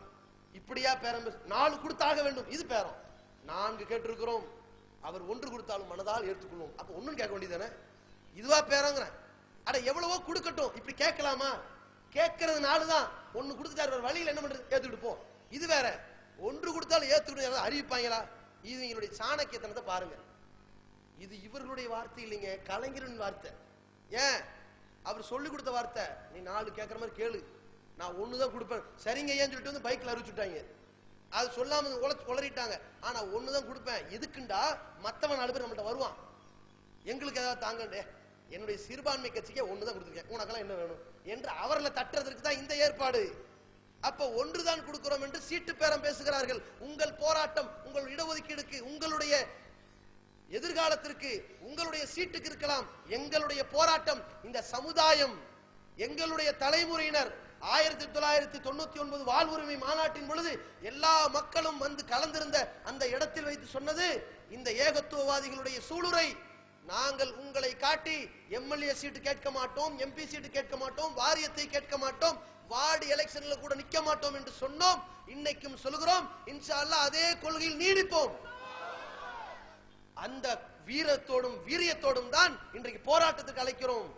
இப்படியா பேரம் பேச? 4 கொடுத்தாக வேண்டும், இது பேரம். 4 கேட்டிருக்கிறோம், அவர் 1 கொடுத்தாலும் மனதால் ஏற்றுக்கொள்வோம். அப்ப ஒண்ணும் கேட்க வேண்டியதானே? இதுவா பேரங்கிற? அட, எவ்வளவோ கொடுக்கட்டும், இப்படி கேட்கலாமா? கேட்கறதுனால தான் 1 கொடுத்துட்டாரு, வழியில் என்ன பண்றது? ஏத்துக்கிட்டு போ. இது வேற. 1 கொடுத்தாலும் ஏத்துக்கிட்டு அறிவிப்பாங்களா? இது எங்களுடைய சாணக்கியத்தனத்தை பாருங்க. இது இவர்களுடைய வார்த்தை இல்லைங்க, கலைஞரின் வார்த்தை. ஏன்? அவர் சொல்லி கொடுத்த வார்த்தை. நீ 4 கேட்கற மாதிரி கேளு, நான் 1 தான் கொடுப்பேன். சரிங்க ஏன்னு சொல்லிட்டு வந்து பைக்ல அறிவிச்சுட்டாங்க. அது சொல்லாம உளறிட்டாங்க. ஆனா 1 தான் கொடுப்பேன். எதுக்குண்டா? மத்தவன் 4 பேர் நம்மள்ட்ட வருவான், எங்களுக்கு ஏதாவது தாங்கண்டே, என்னுடைய சிறுபான்மை கட்சிக்கு 1 தான் கொடுத்துருக்கேன், உனக்கெல்லாம் என்ன வேணும் என்று அவர்களை தட்டுறதுக்கு தான் இந்த ஏற்பாடு. அப்ப 1 தான் கொடுக்கிறோம் என்று சீட்டு பேரம் பேசுகிறார்கள். உங்கள் போராட்டம் உங்கள் இடஒதுக்கீடுக்கு, உங்களுடைய எதிர்காலத்திற்கு, உங்களுடைய சீட்டுக்கு இருக்கலாம். எங்களுடைய போராட்டம் இந்த சமுதாயம், எங்களுடைய தலைமுறையினர் 1999 வாழ்வுரிமை மாநாட்டின் பொழுது எல்லா மக்களும் வந்து கலந்திருந்த அந்த இடத்தில் வைத்து சொன்னது, இந்த ஏகத்துவவாதிகளுடைய சூளுரை, நாங்கள் உங்களை காட்டி எம்எல்ஏ சீட்டு கேட்க மாட்டோம், எம்பி சீட்டு கேட்க மாட்டோம், வாரியத்தை கேட்க மாட்டோம், வார்டு எலெக்ஷன்ல கூட நிக்க மாட்டோம் என்று சொன்னோம். இன்னைக்கும் சொல்கிறோம், இன்ஷா அல்லாஹ் அதே கொள்கையில் நீடிப்போம். அந்த வீரத்தோடும் வீரியத்தோடும் தான் இன்றைக்கு போராட்டத்துக்கு அழைக்கிறோம்.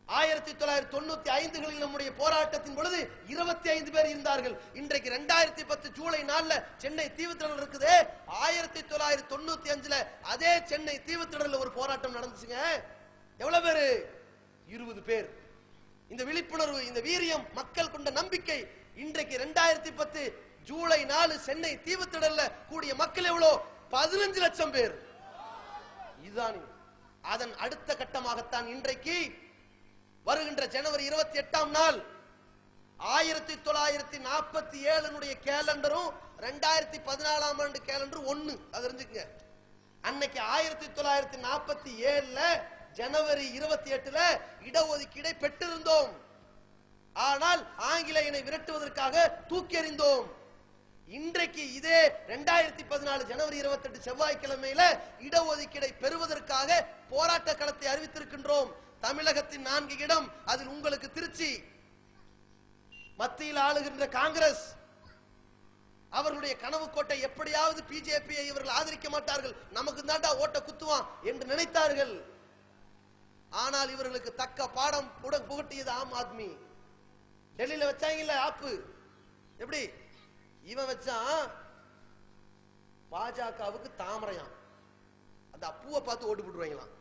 1995களில் நம்முடைய போராட்டத்தின் பொழுது 25 பேர் இருந்தார்கள். இன்றைக்கு 2010 ஜூலை 4 சென்னை தீவுத்திடல் இருக்குது. 1995ல அதே சென்னை தீவுத்திடல்ல ஒரு போராட்டம் நடந்துச்சுங்க. எவ்வளவு பேரு? 20 பேர். இந்த விழிப்புணர்வு, இந்த வீரியம், மக்கள் கொண்ட நம்பிக்கை, இன்றைக்கு 2010 ஜூலை 4 சென்னை தீவுத்திடல்ல கூடிய மக்கள் எவ்வளவு? 15 லட்சம் பேர். இதுதான். அதன் அடுத்த கட்டமாகத்தான் இன்றைக்கு வருகின்ற ஜனவரி 28ஆம் நாள் 1947 கேலண்டரும் 2014ஆம் ஆண்டு கேலண்டரும் ஒண்ணு. அது தெரிஞ்சுக்கங்க. அன்னைக்கு 1947ல ஜனவரி 28ல இடஒதுக்கீடை பெற்றிருந்தோம். ஆனால் ஆங்கிலேயனை விரட்டுவதற்காக தூக்கி எறிந்தோம். இன்றைக்கு இதே 2014 ஜனவரி 28 செவ்வாய்க்கிழமையில இடஒதுக்கீடை பெறுவதற்காக போராட்ட களத்தை அறிவித்திருக்கின்றோம். தமிழகத்தின் 4 இடம், அதில் உங்களுக்கு திருச்சி. மத்தியில் ஆளுகின்ற காங்கிரஸ் அவர்களுடைய கனவு கோட்டை, எப்படியாவது பிஜேபியை இவர்கள் ஆதரிக்க மாட்டார்கள், நமக்கு தாண்டா ஓட்ட குத்துவான் என்று நினைத்தார்கள். ஆனால் இவர்களுக்கு தக்க பாடம் புகட்டியது ஆம் ஆத்மி. டெல்லியில வச்சாங்கல்ல ஆப்பு, எப்படி இவன் வச்சான்? பாஜகவுக்கு தாமரையான், அந்த பூவை பார்த்து ஓட்டு போட்டுருவாங்களாம்.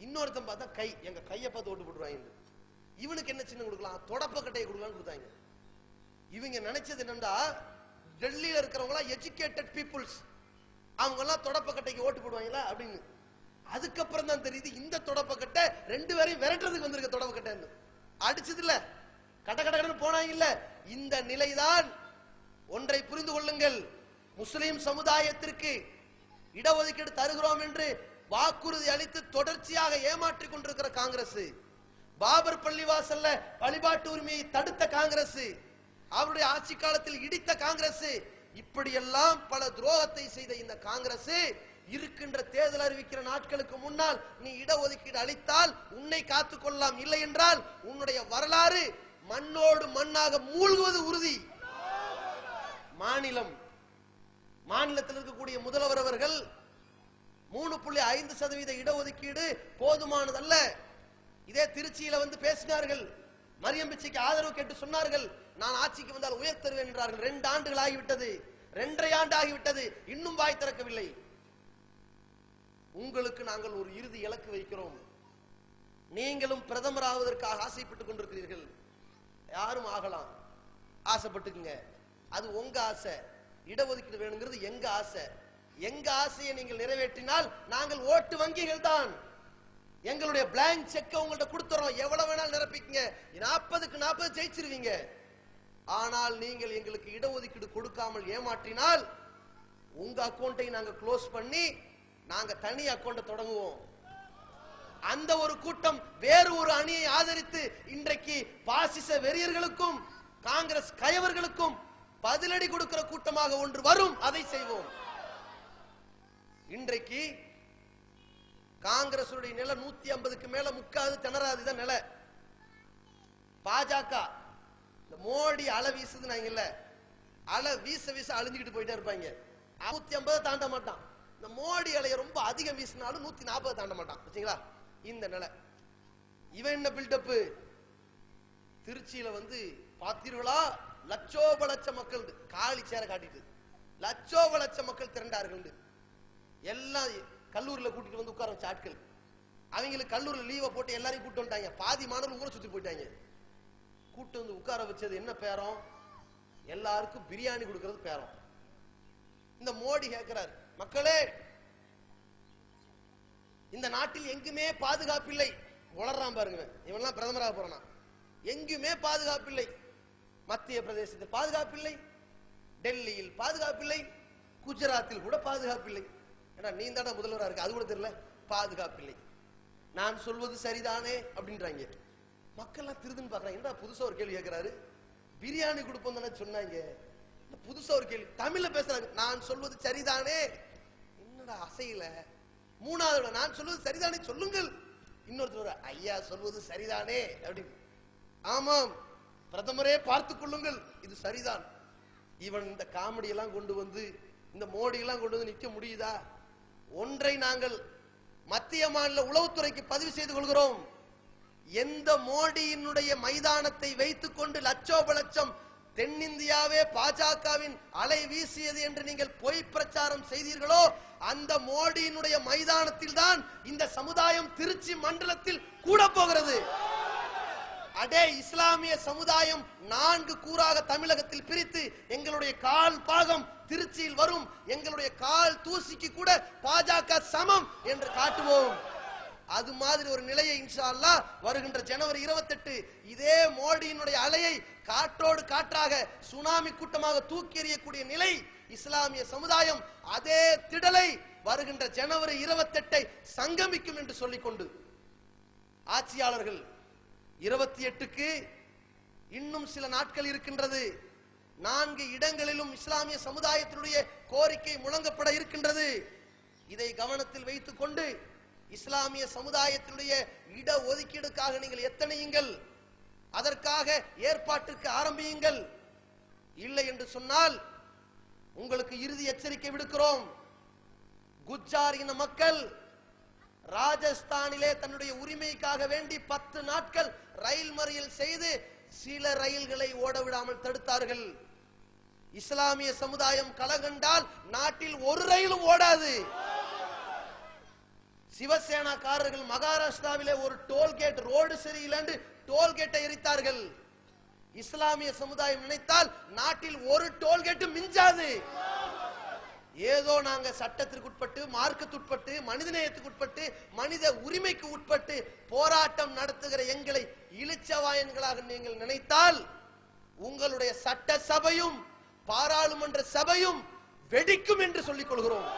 இன்னொருத்தன் பார்த்தா கை, எங்க கையை பார்த்து ஓட்டு போட்டுருவாங்க. இவனுக்கு என்ன சின்னம் கொடுக்கலாம்? தொடப்ப கட்டையை கொடுக்கலாம்னு கொடுத்தாங்க. இவங்க நினைச்சது என்னண்டா, டெல்லியில இருக்கிறவங்களா எஜுகேட்டட் பீப்புள்ஸ், அவங்க எல்லாம் தொடப்ப கட்டைக்கு ஓட்டு போடுவாங்களா அப்படின்னு. அதுக்கப்புறம் தான் தெரியுது இந்த தொடப்ப கட்டை 2 பேரையும் விரட்டுறதுக்கு வந்திருக்க தொடப்ப கட்டை. அடிச்சது இல்ல, கட்ட கடன்னு போனாங்க இல்ல. இந்த நிலைதான். ஒன்றை புரிந்து கொள்ளுங்கள், முஸ்லிம் சமுதாயத்திற்கு இடஒதுக்கீடு தருகிறோம் என்று வாக்குறுதி அளித்து தொடர்ச்சியாக ஏமாற்றிக் கொண்டிருக்கிற காங்கிரஸ், பாபர் பள்ளிவாசல்ல வழிபாட்டு உரிமையை தடுத்த காங்கிரஸ், அவருடைய ஆட்சி காலத்தில் இடித்த காங்கிரஸ், இப்படியெல்லாம் பல துரோகத்தை செய்த இந்த காங்கிரஸ் இருக்கின்ற தேர்தல் அறிவிக்கிற நாட்களுக்கு முன்னால் நீ இடஒதுக்கீடு அளித்தால் உன்னை காத்துக் கொள்ளலாம், இல்லை என்றால் உன்னுடைய வரலாறு மண்ணோடு மண்ணாக மூழ்குவது உறுதி. மாநிலத்தில் இருக்கக்கூடிய முதல்வர் அவர்கள் 3.5% இடஒதுக்கீடு போதுமானதல்ல. இதே திருச்சியில வந்து பேசினார்கள், மரியம் பிச்சைக்கு ஆதரவு கேட்டு சொன்னார்கள், நான் ஆட்சிக்கு வந்தால் உயர் தருவேன் என்றார்கள். 2 ஆண்டுகள் ஆகிவிட்டது, 2.5 ஆண்டு ஆகிவிட்டது, இன்னும் வாய் திறக்கவில்லை. உங்களுக்கு நாங்கள் ஒரு இறுதி இலக்கு வைக்கிறோம். நீங்களும் பிரதமர் ஆவதற்காக ஆசைப்பட்டுக் கொண்டிருக்கிறீர்கள். யாரும் ஆகலாம், ஆசைப்பட்டுக்குங்க, அது உங்க ஆசை. இடஒதுக்கீடு வேணுங்கிறது எங்க ஆசை. எங்க ஆசையை நீங்கள் நிறைவேற்றினால் நாங்கள் ஓட்டு வங்கிகள் தான். எங்களுடைய பிளாங்க் செக் உங்கள்ட்ட கொடுத்துறோம், எவ்வளவு வேணாலும் நிரப்பிக்கங்க, 40க்கு 40 ஜெயிச்சிருவீங்க. ஆனால் நீங்கள் எங்களுக்கு இடஒதுக்கீடு கொடுக்காமல் ஏமாற்றினால் உங்க அக்கௌண்ட்டை நாங்க க்ளோஸ் பண்ணி நாங்க தனி அக்கௌண்ட்டை தொடங்குவோம். அந்த ஒரு கூட்டம் வேறு ஒரு அணியை ஆதரித்து இன்றைக்கு பாசிச வெறியர்களுக்கும் காங்கிரஸ் கயவர்களுக்கும் பதிலடி கொடுக்கிற கூட்டமாக ஒன்று வரும், அதை செய்வோம். இன்றைக்கு காங்கிரஸ் நிலை 150க்கு மேல முக்காது திணறாது தான் நிலை. பாஜக இந்த மோடி அலை வீசுதுனாங்கல்ல, அலை வீச வீச அழிஞ்சுக்கிட்டு போயிட்டே இருப்பாங்க. 150 தாண்ட மாட்டான். இந்த மோடி அலையை ரொம்ப அதிகம் வீசினாலும் 140 தாண்ட மாட்டான். வச்சுங்களா இந்த நிலை. இவன் என்ன பில்டப்? திருச்சியில வந்து பார்த்தீர்களா, லட்சோப லட்ச மக்கள் காலி சேர காட்டிட்டு லட்சோப லட்ச மக்கள் திரண்டார்கள். எல்லாம் கல்லூரியில கூட்டிட்டு வந்து உட்கார வச்ச ஆட்கள். அவங்களுக்கு கல்லூரியில் லீவை போட்டு எல்லாரையும் கூட்டு வந்துட்டாங்க. பாதி மாணவர்கள் ஊரை சுத்தி போயிட்டாங்க. கூட்டு வந்து உட்கார வச்சது என்ன பேரம்? எல்லாருக்கும் பிரியாணி கொடுக்கிறது பேரம். இந்த மோடி கேட்கிறார், மக்களே இந்த நாட்டில் எங்குமே பாதுகாப்பில்லை. வளர்றான் பாருங்க, இவெல்லாம் பிரதமராக போறானா. எங்குமே பாதுகாப்பில்லை. மத்திய பிரதேசத்தில் பாதுகாப்பில்லை, டெல்லியில் பாதுகாப்பில்லை, குஜராத்தில் கூட பாதுகாப்பில்லை. ஏன்னா நீ தானே முதல்வராக இருக்கு, அது கூட தெரியல. பாதுகாப்பில்லை. நான் சொல்வது சரிதானே அப்படின்றாங்க. மக்கள்லாம் திருதுன்னு பாக்குறாங்க. என்ன புதுசா ஒரு கேள்வி கேட்கிறாரு? பிரியாணி கொடுப்போம் தானே சொன்னாங்க. புதுசா ஒரு கேள்வி தமிழ்ல பேசுறாங்க. நான் சொல்வது சரிதானே. என்னடா அசையில? மூணாவது நான் சொல்வது சரிதானே சொல்லுங்கள். இன்னொருத்தர் ஐயா சொல்வது சரிதானே அப்படின்னு. ஆமாம் பிரதமரே பார்த்துக் கொள்ளுங்கள், இது சரிதான். இவன் இந்த காமெடி எல்லாம் கொண்டு வந்து, இந்த மோடி எல்லாம் கொண்டு வந்து நிக்க முடியுதா? ஒன்றை நாங்கள் மத்திய மாநில உளவுத்துறைக்கு பதிவு செய்து கொள்கிறோம். எந்த மோடியினுடைய மைதானத்தை வைத்துக் கொண்டு லட்சோப லட்சம் தென்னிந்தியாவே பாஜகவின் அலை வீசியது என்று நீங்கள் பொய் பிரச்சாரம் செய்தீர்களோ, அந்த மோடியினுடைய மைதானத்தில் தான் இந்த சமுதாயம் திருச்சி மண்டலத்தில் கூட போகிறது. அடே இஸ்லாமிய சமுதாயம் 4 கூறாக தமிழகத்தில் பிரித்து எங்களுடைய கால் பாகம் திருச்சியில் வரும். எங்களுடைய கால் தூசிக்கு கூட பாஜக சமம் என்று காட்டுவோம். அது மாதிரி ஒரு நிலையை இன்ஷா அல்லாஹ் வருகின்ற ஜனவரி 28 இதே மோடியினுடைய அலையை காற்றோடு காற்றாக சுனாமி கூட்டமாக தூக்கி எறியக்கூடிய நிலை இஸ்லாமிய சமுதாயம் அதே திடலை வருகின்ற ஜனவரி 28 சங்கமிக்கும் என்று சொல்லிக்கொண்டு, ஆட்சியாளர்கள் 28க்கு இன்னும் சில நாட்கள் இருக்கின்றது. 4 இடங்களிலும் இஸ்லாமிய சமுதாயத்தினுடைய கோரிக்கை முழங்கப்பட இருக்கின்றது. இதை கவனத்தில் வைத்துக் கொண்டு இஸ்லாமிய சமுதாயத்தினுடைய இட ஒதுக்கீடுக்காக நீங்கள் எத்தனையுங்கள், அதற்காக ஏற்பாட்டுக்கு ஆரம்பியுங்கள். இல்லை என்று சொன்னால் உங்களுக்கு இறுதி எச்சரிக்கை விடுக்கிறோம். குஜ்ஜார் இன மக்கள் ராஜஸ்தானிலே தன்னுடைய உரிமைக்காக வேண்டி 10 நாட்கள் ரயில் மறியல் செய்து சில ரயில்களை ஓட விடாமல் தடுத்தார்கள். இஸ்லாமிய சமுதாயம் கலகண்டால் நாட்டில் ஒரு ரயிலும் ஓடாது. சிவசேனாக்காரர்கள் மகாராஷ்டிராவிலே ஒரு டோல்கேட் ரோடு சரியில்லை டோல்கேட்டை எரித்தார்கள். இஸ்லாமிய சமுதாயம் நினைத்தால் நாட்டில் ஒரு டோல்கேட் மிஞ்சாது. ஏதோ நாங்க சட்டத்திற்கு உட்பட்டு, மார்க்கத்துட்பட்டு, மனிதநேயத்துக்கு உட்பட்டு, மனித உரிமைக்கு உட்பட்டு போராட்டம் நடத்துகிற எங்களை இளிச்சவாயன்களாக நீங்கள் நினைத்தால் உங்களுடைய சட்ட சபையும் பாராளுமன்ற சபையும் வெடிக்கும் என்று சொல்லிக் கொள்கிறோம்.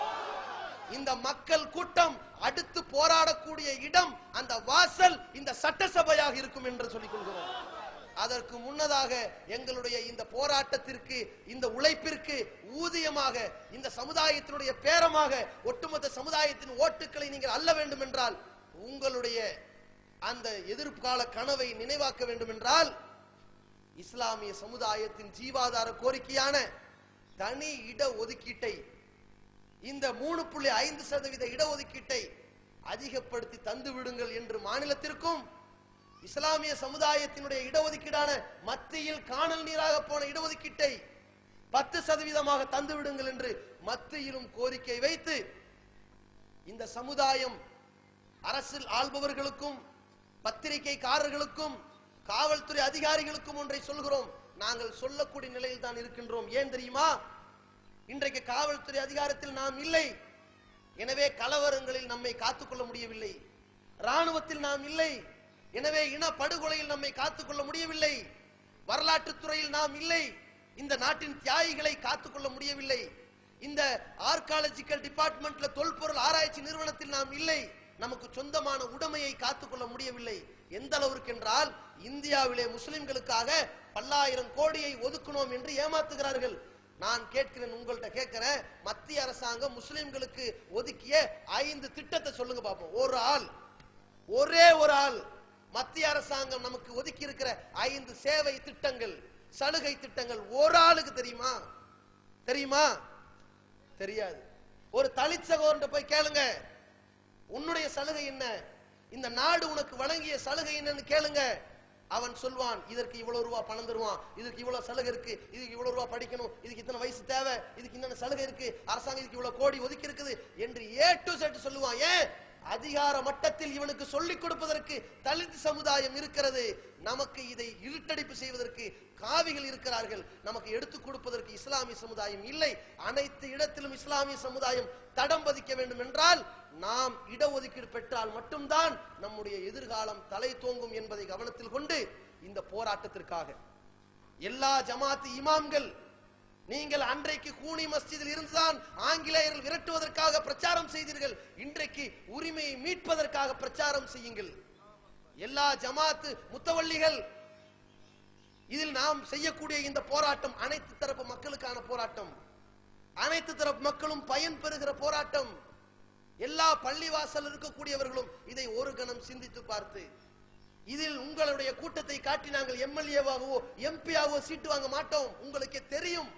இந்த மக்கள் கூட்டம் அடுத்து போராடக்கூடிய இடம், அந்த வாசல் இந்த சட்டசபையாக இருக்கும் என்று சொல்லிக் கொள்கிறோம். அதற்கு முன்னதாக எங்களுடைய இந்த போராட்டத்திற்கு, இந்த உழைப்பிற்கு ஊதியமாக, இந்த சமுதாயத்தினுடைய பேரமாக ஒட்டுமொத்த சமுதாயத்தின் ஓட்டுக்களை நீங்கள் அள்ள வேண்டும் என்றால், உங்களுடைய அந்த எதிர்கால கனவை நினைவாக்க வேண்டும் என்றால், இஸ்லாமிய சமுதாயத்தின் ஜீவாதார கோரிக்கையான தனி இட ஒதுக்கீட்டை, இந்த 3.5% இடஒதுக்கீட்டை அதிகப்படுத்தி தந்து விடுங்கள் என்று மாநிலத்திற்கும், இஸ்லாமிய சமுதாயத்தினுடைய இடஒதுக்கீடான மத்தியில் காணல் நீராக போன இடஒதுக்கீட்டை 10% தந்து விடுங்கள் என்று மத்தியிலும் கோரிக்கை வைத்து, இந்த சமுதாயம் அரசில் ஆள்பவர்களுக்கும், பத்திரிகைக்காரர்களுக்கும், காவல்துறை அதிகாரிகளுக்கும் ஒன்றை சொல்கிறோம். நாங்கள் சொல்லக்கூடிய நிலையில் தான் இருக்கின்றோம். ஏன் தெரியுமா? இன்றைக்கு காவல்துறை அதிகாரத்தில் நாம் இல்லை, எனவே கலவரங்களில் நம்மை காத்துக்கொள்ள முடியவில்லை. ராணுவத்தில் நாம் இல்லை, எனவே இன படுகொலையில் நம்மை காத்துக்கொள்ள முடியவில்லை. வரலாற்று துறையில் நாம் இல்லை, இந்த நாட்டின் தியாகிகளை காத்துக்கொள்ள முடியவில்லை. இந்த ஆர்காலஜிக்கல் டிபார்ட்மெண்ட்ல தொல்பொருள் ஆராய்ச்சி நிறுவனத்தில் நாம் இல்லை, நமக்கு சொந்தமான உடைமையை காத்துக்கொள்ள முடியவில்லை. எந்த அளவிற்கு என்றால் இந்தியாவிலே முஸ்லிம்களுக்காக பல்லாயிரம் கோடியை ஒதுக்கணும் என்று ஏமாத்துகிறார்கள். நான் கேட்கிறேன், உங்கள்கிட்ட கேட்கிறேன், மத்திய அரசாங்கம் முஸ்லிம்களுக்கு ஒதுக்கிய 5 திட்டத்தை சொல்லுங்க பாப்போம். ஒரே ஒரு ஆள் மத்திய அரசாங்கம் நமக்கு ஒதுக்கி இருக்கிற 5 சேவை திட்டங்கள், சலுகை திட்டங்கள் ஒரு ஆளுக்கு தெரியுமா? தெரியாது. ஒரு தலித் சகோதரன் போய் கேளுங்க, உன்னுடைய சலுகை என்ன, இந்த நாடு உனக்கு வழங்கிய சலுகை என்னன்னு கேளுங்க. அவன் சொல்வான், இதற்கு இவ்வளவு ரூபா பணம் தருவான், இதுக்கு இவ்வளவு சலுகை இருக்கு, இதுக்கு இவ்வளவு ரூபா படிக்கணும், இதுக்கு இத்தனை வயசு தேவை, இதுக்கு இன்னொரு சலுகை இருக்கு, அரசாங்கம் இதுக்கு இவ்வளவு கோடி ஒதுக்கி இருக்குது என்று A to Z சொல்லுவான். ஏன்? அதிகார மட்டத்தில் இவனுக்கு சொல்லிக் கொடுப்பதற்கு தலித் சமுதாயம் இருக்கிறது. நமக்கு இதை இருட்டடிப்பு செய்வதற்கு காவிகள் இருக்கிறார்கள். நமக்கு எடுத்துக் கொடுப்பதற்கு இஸ்லாமிய சமுதாயம் இல்லை. அனைத்து இடத்திலும் இஸ்லாமிய சமுதாயம் தடம் பதிக்க வேண்டும் என்றால் நாம் இடஒதுக்கீடு பெற்றால் மட்டும்தான் நம்முடைய எதிர்காலம் தலை தோங்கும் என்பதை கவனத்தில் கொண்டு இந்த போராட்டத்திற்காக எல்லா ஜமாத்து இமாம்கள், நீங்கள் அன்றைக்கு கூனி மஸ்ஜிதில் இருந்துதான் ஆங்கிலேயர்கள் விரட்டுவதற்காக பிரச்சாரம் செய்தீர்கள், இன்றைக்கு உரிமையை மீட்பதற்காக பிரச்சாரம் செய்யுங்கள். எல்லா ஜமாத்து முத்தவள்ளிகள், இதில் நாம் செய்யக்கூடிய இந்த போராட்டம் அனைத்து தரப்பு மக்களுக்கான போராட்டம், அனைத்து தரப்பு மக்களும் பயன் பெறுகிற போராட்டம். எல்லா பள்ளிவாசல் இருக்கக்கூடியவர்களும் இதை ஒரு கணம் சிந்தித்து பார்த்து, இதில் உங்களுடைய கூட்டத்தை காட்டி நாங்கள் எம்எல்ஏவாகவோ எம்பியாகவோ சீட்டு வாங்க மாட்டோம். உங்களுக்கே தெரியும்,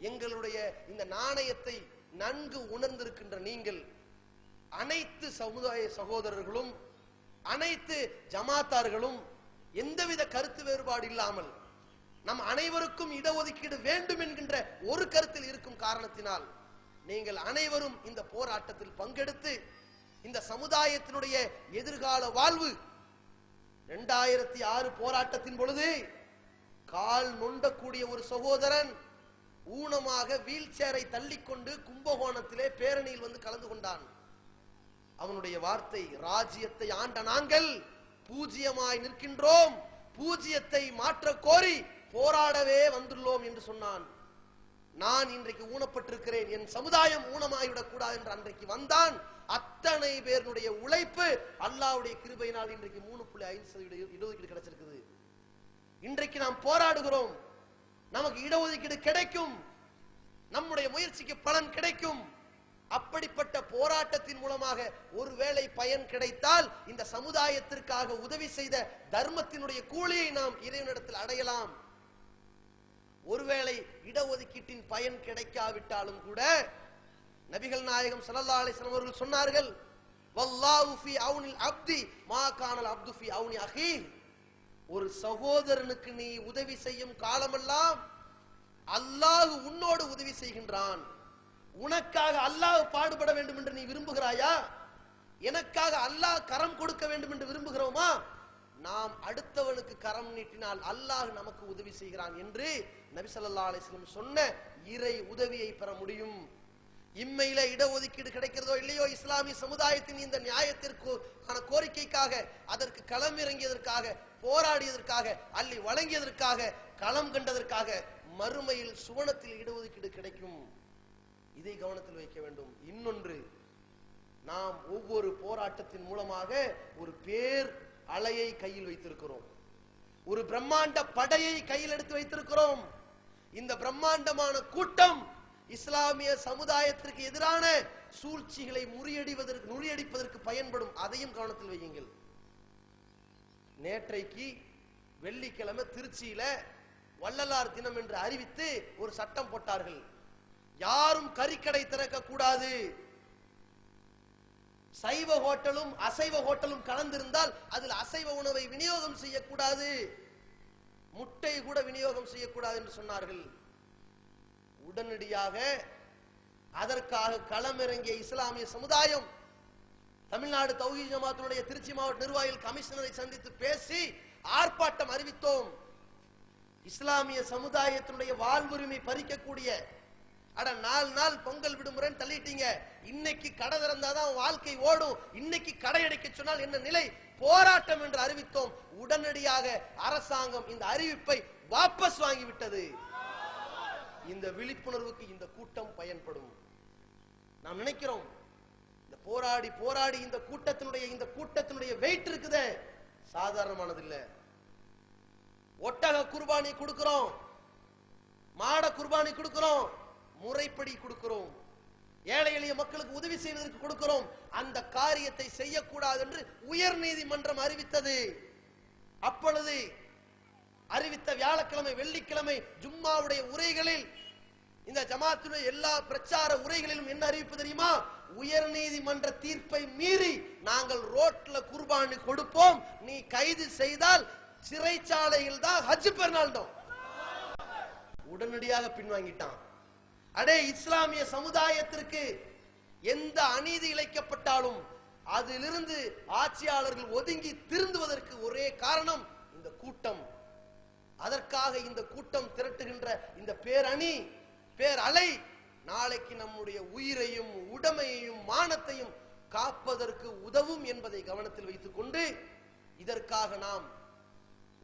எங்களுடைய இந்த நாணயத்தை நன்கு உணர்ந்திருக்கின்ற நீங்கள், அனைத்து சமுதாய சகோதரர்களும் அனைத்து ஜமாத்தார்களும் எந்தவித கருத்து வேறுபாடு இல்லாமல் நம் அனைவருக்கும் இடஒதுக்கீடு வேண்டும் என்கின்ற ஒரு கருத்தில் இருக்கும் காரணத்தினால் நீங்கள் அனைவரும் இந்த போராட்டத்தில் பங்கெடுத்து இந்த சமுதாயத்தினுடைய எதிர்கால வாழ்வு 2006 போராட்டத்தின் பொழுது கால் நொண்டக்கூடிய ஒரு சகோதரன் ஊனமாக வீல் சேரை தள்ளிக்கொண்டு கும்பகோணத்திலே பேரணியில் வந்து கலந்து கொண்டான். அவனுடைய வார்த்தை, ராஜ்யத்தை ஆண்ட நாங்கள் பூஜ்யமாய் நிற்கின்றோம், பூஜ்யத்தை மாற்ற கோரி போராடவே வந்துள்ளோம் என்று சொன்னான். நான் இன்றைக்கு ஊனப்பட்டிருக்கிறேன், என் சமுதாயம் ஊனமாகிவிடக் கூடாது என்று அன்றைக்கு வந்தான். அத்தனை பேருடைய உழைப்பு அல்லாஹ்வுடைய கிருபையினால் இன்றைக்கு 3.5% இடஒதுக்கீடு கிடைச்சிருக்குது. இன்றைக்கு நாம் போராடுகிறோம், நமக்கு இடஒதுக்கீடு கிடைக்கும், நம்முடைய முயற்சிக்கு பலன் கிடைக்கும். அப்படிப்பட்ட போராட்டத்தின் மூலமாக ஒருவேளை பயன் கிடைத்தால் இந்த சமுதாயத்திற்காக உதவி செய்த தர்மத்தினுடைய கூலியை நாம் இறைவனிடத்தில் அடையலாம். ஒருவேளை இடஒதுக்கீட்டின் பயன் கிடைக்காவிட்டாலும் கூட நபிகள் நாயகம் ஸல்லல்லாஹு அலைஹி வஸல்லம் அவர்கள் சொன்னார்கள், வல்லாஹு ஃபீ அவுனில் அப்தி மா கானல் அப்து ஃபீ அவுனி அஹீ. ஒரு சகோதரனுக்கு நீ உதவி செய்யும் காலமெல்லாம் அல்லாஹ் உன்னோடு உதவி செய்கின்றான். உனக்காக அல்லாஹ் பாடுபட வேண்டும் என்று நீ விரும்புகிறாயா? எனக்காக அல்லாஹ் கரம் கொடுக்க வேண்டும் என்று விரும்புகிறோமா? நாம் அடுத்தவனுக்கு கரம் நீட்டினால் அல்லாஹ் நமக்கு உதவி செய்கிறான் என்று நபி ஸல்லல்லாஹு அலைஹி வஸல்லம் சொன்ன இறை உதவியை பெற முடியும். இம்மையில இடஒதுக்கீடு கிடைக்கிறதோ இல்லையோ, இஸ்லாமிய சமுதாயத்தின் இந்த நியாயத்திற்கான கோரிக்கைக்காக, அதற்கு களம் இறங்கியதற்காக, போராடியதற்காக, அள்ளி வழங்கியதற்காக, களம் கண்டதற்காக மறுமையில் சுவனத்தில் இடஒதுக்கீடு கிடைக்கும். இதை கவனத்தில் வைக்க வேண்டும். இன்னொன்று, நாம் ஒவ்வொரு போராட்டத்தின் மூலமாக ஒரு பேர் அலையை கையில் வைத்திருக்கிறோம், ஒரு பிரம்மாண்ட படையை கையில் எடுத்து வைத்திருக்கிறோம். இந்த பிரம்மாண்டமான கூட்டம் இஸ்லாமிய சமுதாயத்திற்கு எதிரான சூழ்ச்சிகளை முறியடிப்பதற்கு பயன்படும். அதையும் கவனத்தில் வையுங்கள். நேற்றைக்கு வெள்ளிக்கிழமை திருச்சியில வள்ளலார் தினம் என்று அறிவித்து ஒரு சட்டம் போட்டார்கள். யாரும் கறிக்கடை திறக்க கூடாது, சைவ ஹோட்டலும் அசைவ ஹோட்டலும் கலந்திருந்தால் அதில் அசைவ உணவை விநியோகம் செய்யக்கூடாது, முட்டை கூட விநியோகம் செய்யக்கூடாது என்று சொன்னார்கள். உடனடியாக அதற்காக களமிறங்கிய இஸ்லாமிய சமுதாயம் தமிழ்நாடு தௌஹீத் ஜமாத்துடைய திருச்சி மாவட்ட நிர்வாகிகள் கமிஷனரை சந்தித்து பேசி ஆர்ப்பாட்டம் அறிவித்தோம். இஸ்லாமிய சமுதாயத்தினுடைய வாழ்வுரிமை பறிக்கக்கூடிய அட 4 நாள் பொங்கல் விடுமுறைன்னு தள்ளிட்டீங்க, இன்னைக்கு கடை திறந்தாதான் வாழ்க்கை ஓடும், இன்னைக்கு கடை அடைக்க சொன்னால் என்ன நிலை, போராட்டம் என்று அறிவித்தோம். உடனடியாக அரசாங்கம் இந்த அறிவிப்பை வாபஸ் வாங்கிவிட்டது. இந்த விழிப்புணர்வுக்கு இந்த கூட்டம் பயன்படும். நாம் நினைக்கிறோம் இந்த போராடி போராடி இந்த கூட்டத்தினுடைய வெயிட் இருக்குதே சாதாரணமானது இல்ல. ஒட்டக குர்பானி கொடுக்கிறோம், மாட குர்பானி கொடுக்கிறோம், முறைப்படி கொடுக்கிறோம், ஏழை எளிய மக்களுக்கு உதவி செய்வதற்கு கொடுக்கிறோம். அந்த காரியத்தை செய்யக்கூடாது என்று உயர் நீதிமன்றம் அறிவித்தது. அப்பொழுது அறிவித்த வியாழக்கிழமை வெள்ளிக்கிழமை ஜும்மாவுடைய உரைகளில், இந்த ஜமாத்துடைய எல்லா பிரச்சார உரைகளிலும் என்ன அறிவிப்பு தெரியுமா? உயர் நீதிமன்ற தீர்ப்பை மீறி நாங்கள் ரோட்ல குர்பானி கொடுப்போம், நீ கைது செய்தால் சிறைச்சாலையில் தான் ஹஜ் பெருநாள். உடனடியாக பின்வாங்கிட்டான். அடே, இஸ்லாமிய சமுதாயத்திற்கு எந்த அநீதி இழைக்கப்பட்டாலும் அதிலிருந்து ஆட்சியாளர்கள் ஒதுங்கி திருந்துவதற்கு ஒரே காரணம் இந்த கூட்டம். அதற்காக இந்த கூட்டம் திரட்டுகின்ற இந்த பேரணி, பேரலை நாளைக்கு நம்முடைய உயிரையும் உடைமையையும் மானத்தையும் காப்பதற்கு உதவும் என்பதை கவனத்தில் வைத்துக் கொண்டு, இதற்காக நாம்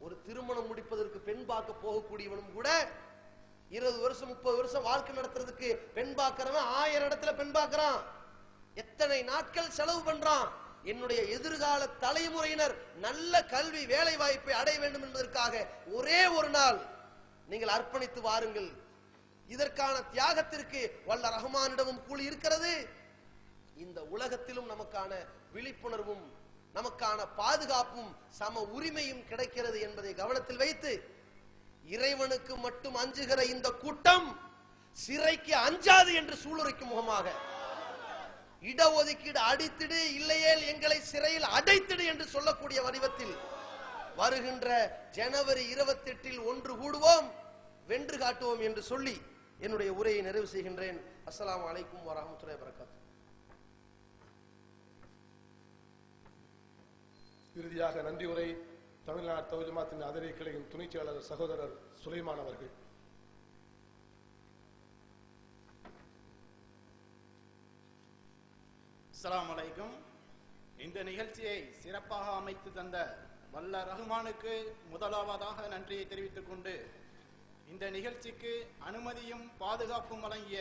ஒரு திருமணம் முடிப்பதற்கு பெண் பார்க்க போகக்கூடியவனும் கூட 20 வருஷம் 30 வருஷம் வாழ்க்கை நடத்துறதுக்கு பெண் பார்க்கிறவன் 1000 இடத்துல பெண் பார்க்கிறான். எத்தனை நாட்கள் செலவு பண்றான். என்னுடைய எதிர்கால தலைமுறையினர் நல்ல கல்வி வேலை வாய்ப்பை அடைய வேண்டும் என்பதற்காக ஒரே ஒரு நாள் நீங்கள் அர்ப்பணித்து வாருங்கள். இதற்கான தியாகத்திற்கு வல்ல ரஹ்மானிடமும் கூலி இருக்கிறது. இந்த உலகத்திலும் நமக்கான விழிப்புணர்வும் நமக்கான பாதுகாப்பும் சம உரிமையும் கிடைக்கிறது என்பதை கவனத்தில் வைத்து, இறைவனுக்கு மட்டும் அஞ்சுகிற இந்த கூட்டம் சிறைக்கு அஞ்சாது என்று சூளுரைக்கும் முகமாக, இடஒதுக்கீடு அடித்திடு, இல்லையேல் எங்களை சிறையில் அடைத்திடு என்று சொல்லக்கூடிய வடிவத்தில் வருகின்ற ஜனவரி 28 ஒன்று கூடுவோம், வென்று காட்டுவோம் என்று சொல்லி என்னுடைய உரையை நிறைவு செய்கின்றேன். அஸ்ஸலாமு அலைக்கும் வரஹ்மத்துல்லாஹி வபரகாத்துஹு. இறுதியாக நன்றி உரை தமிழ்நாடு தௌஹீத் ஜமாத்தின் அதிரை கிளையின் துணைச் செயலாளர் சகோதரர் சுலைமான் அவர்கள். அஸ்ஸலாமு அலைக்கும். இந்த நிகழ்ச்சியை சிறப்பாக அமைத்து தந்த வல்ல ரஹ்மானுக்கு முதலாவதாக நன்றியை தெரிவித்துக் கொண்டு, இந்த நிகழ்ச்சிக்கு அனுமதியும் பாதுகாப்பும் வழங்கிய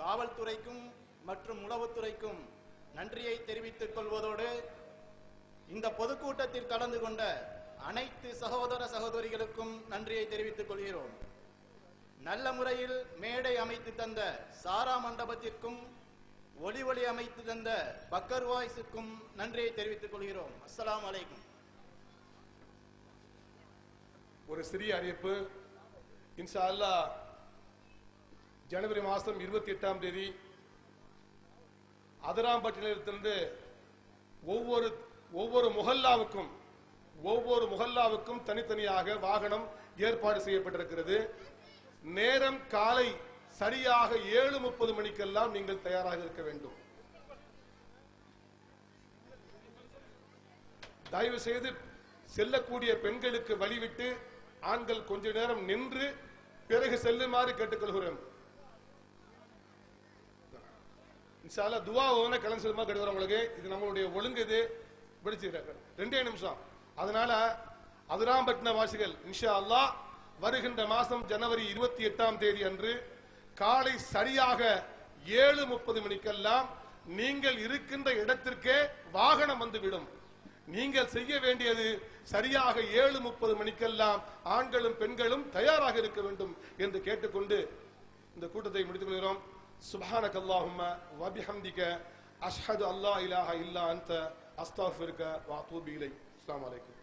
காவல்துறைக்கும் மற்றும் உளவுத்துறைக்கும் நன்றியை தெரிவித்துக் கொள்வதோடு, இந்த பொதுக்கூட்டத்தில் கலந்து கொண்ட அனைத்து சகோதர சகோதரிகளுக்கும் நன்றியை தெரிவித்துக் கொள்கிறோம். நல்ல முறையில் மேடை அமைத்து தந்த சாரா மண்டபத்திற்கும் ஒளி அமைத்து தந்த பக்கர் வாய்ஸுக்கும் நன்றியை தெரிவித்துக் கொள்கிறோம். அஸ்ஸலாமு அலைக்கும். ஒரு சிறிய அறிவிப்பு. இன்ஷா அல்லாஹ் ஜனவரி மாதம் 28ஆம் தேதி அதிராம்பட்டினத்திலிருந்து ஒவ்வொரு முஹல்லாவுக்கும் தனித்தனியாக வாகனம் ஏற்பாடு செய்யப்பட்டிருக்கிறது. நேரம் காலை சரியாக 7:30 மணிக்கெல்லாம் நீங்கள் தயாராக இருக்க வேண்டும். தயவு செய்து செல்லக்கூடிய பெண்களுக்கு வழிவிட்டு ஆண்கள் கொஞ்ச நேரம் நின்று பிறகு செல்லுமாறு கேட்டுக்கொள்கிறோம். இன்ஷா அல்லாஹ் துஆ ஓன கலந்து செல்லுமா கேட்டுக்கிறோம். உங்களுக்கு இது நம்மளுடைய ஒழுங்கு. இது பிடிச்சிருக்க 2 நிமிஷம். அதனால அதிராம்பட்டின வாசிகள் இன்ஷா அல்லாஹ் வருகின்ற மாதம் ஜனவரி 28ஆம் தேதி அன்று காலை சரியாக 7:30 மணிக்கெல்லாம் நீங்கள் இருக்கின்ற இடத்திற்கே வாகனம் வந்துவிடும். நீங்கள் செய்ய வேண்டியது சரியாக 7:30 மணிக்கெல்லாம் ஆண்களும் பெண்களும் தயாராக இருக்க வேண்டும் என்று கேட்டுக்கொண்டு இந்த கூட்டத்தை முடித்துக் கொள்கிறோம். சுப்ஹானக அல்லாஹும்ம வ பிஹம்திக அஷ்ஹது அல்லா இலாஹா இல்லா அன்த அஸ்தக்ஃபிருக வ அத்தூபு இலைக். அஸ்ஸலாமு அலைக்கும்.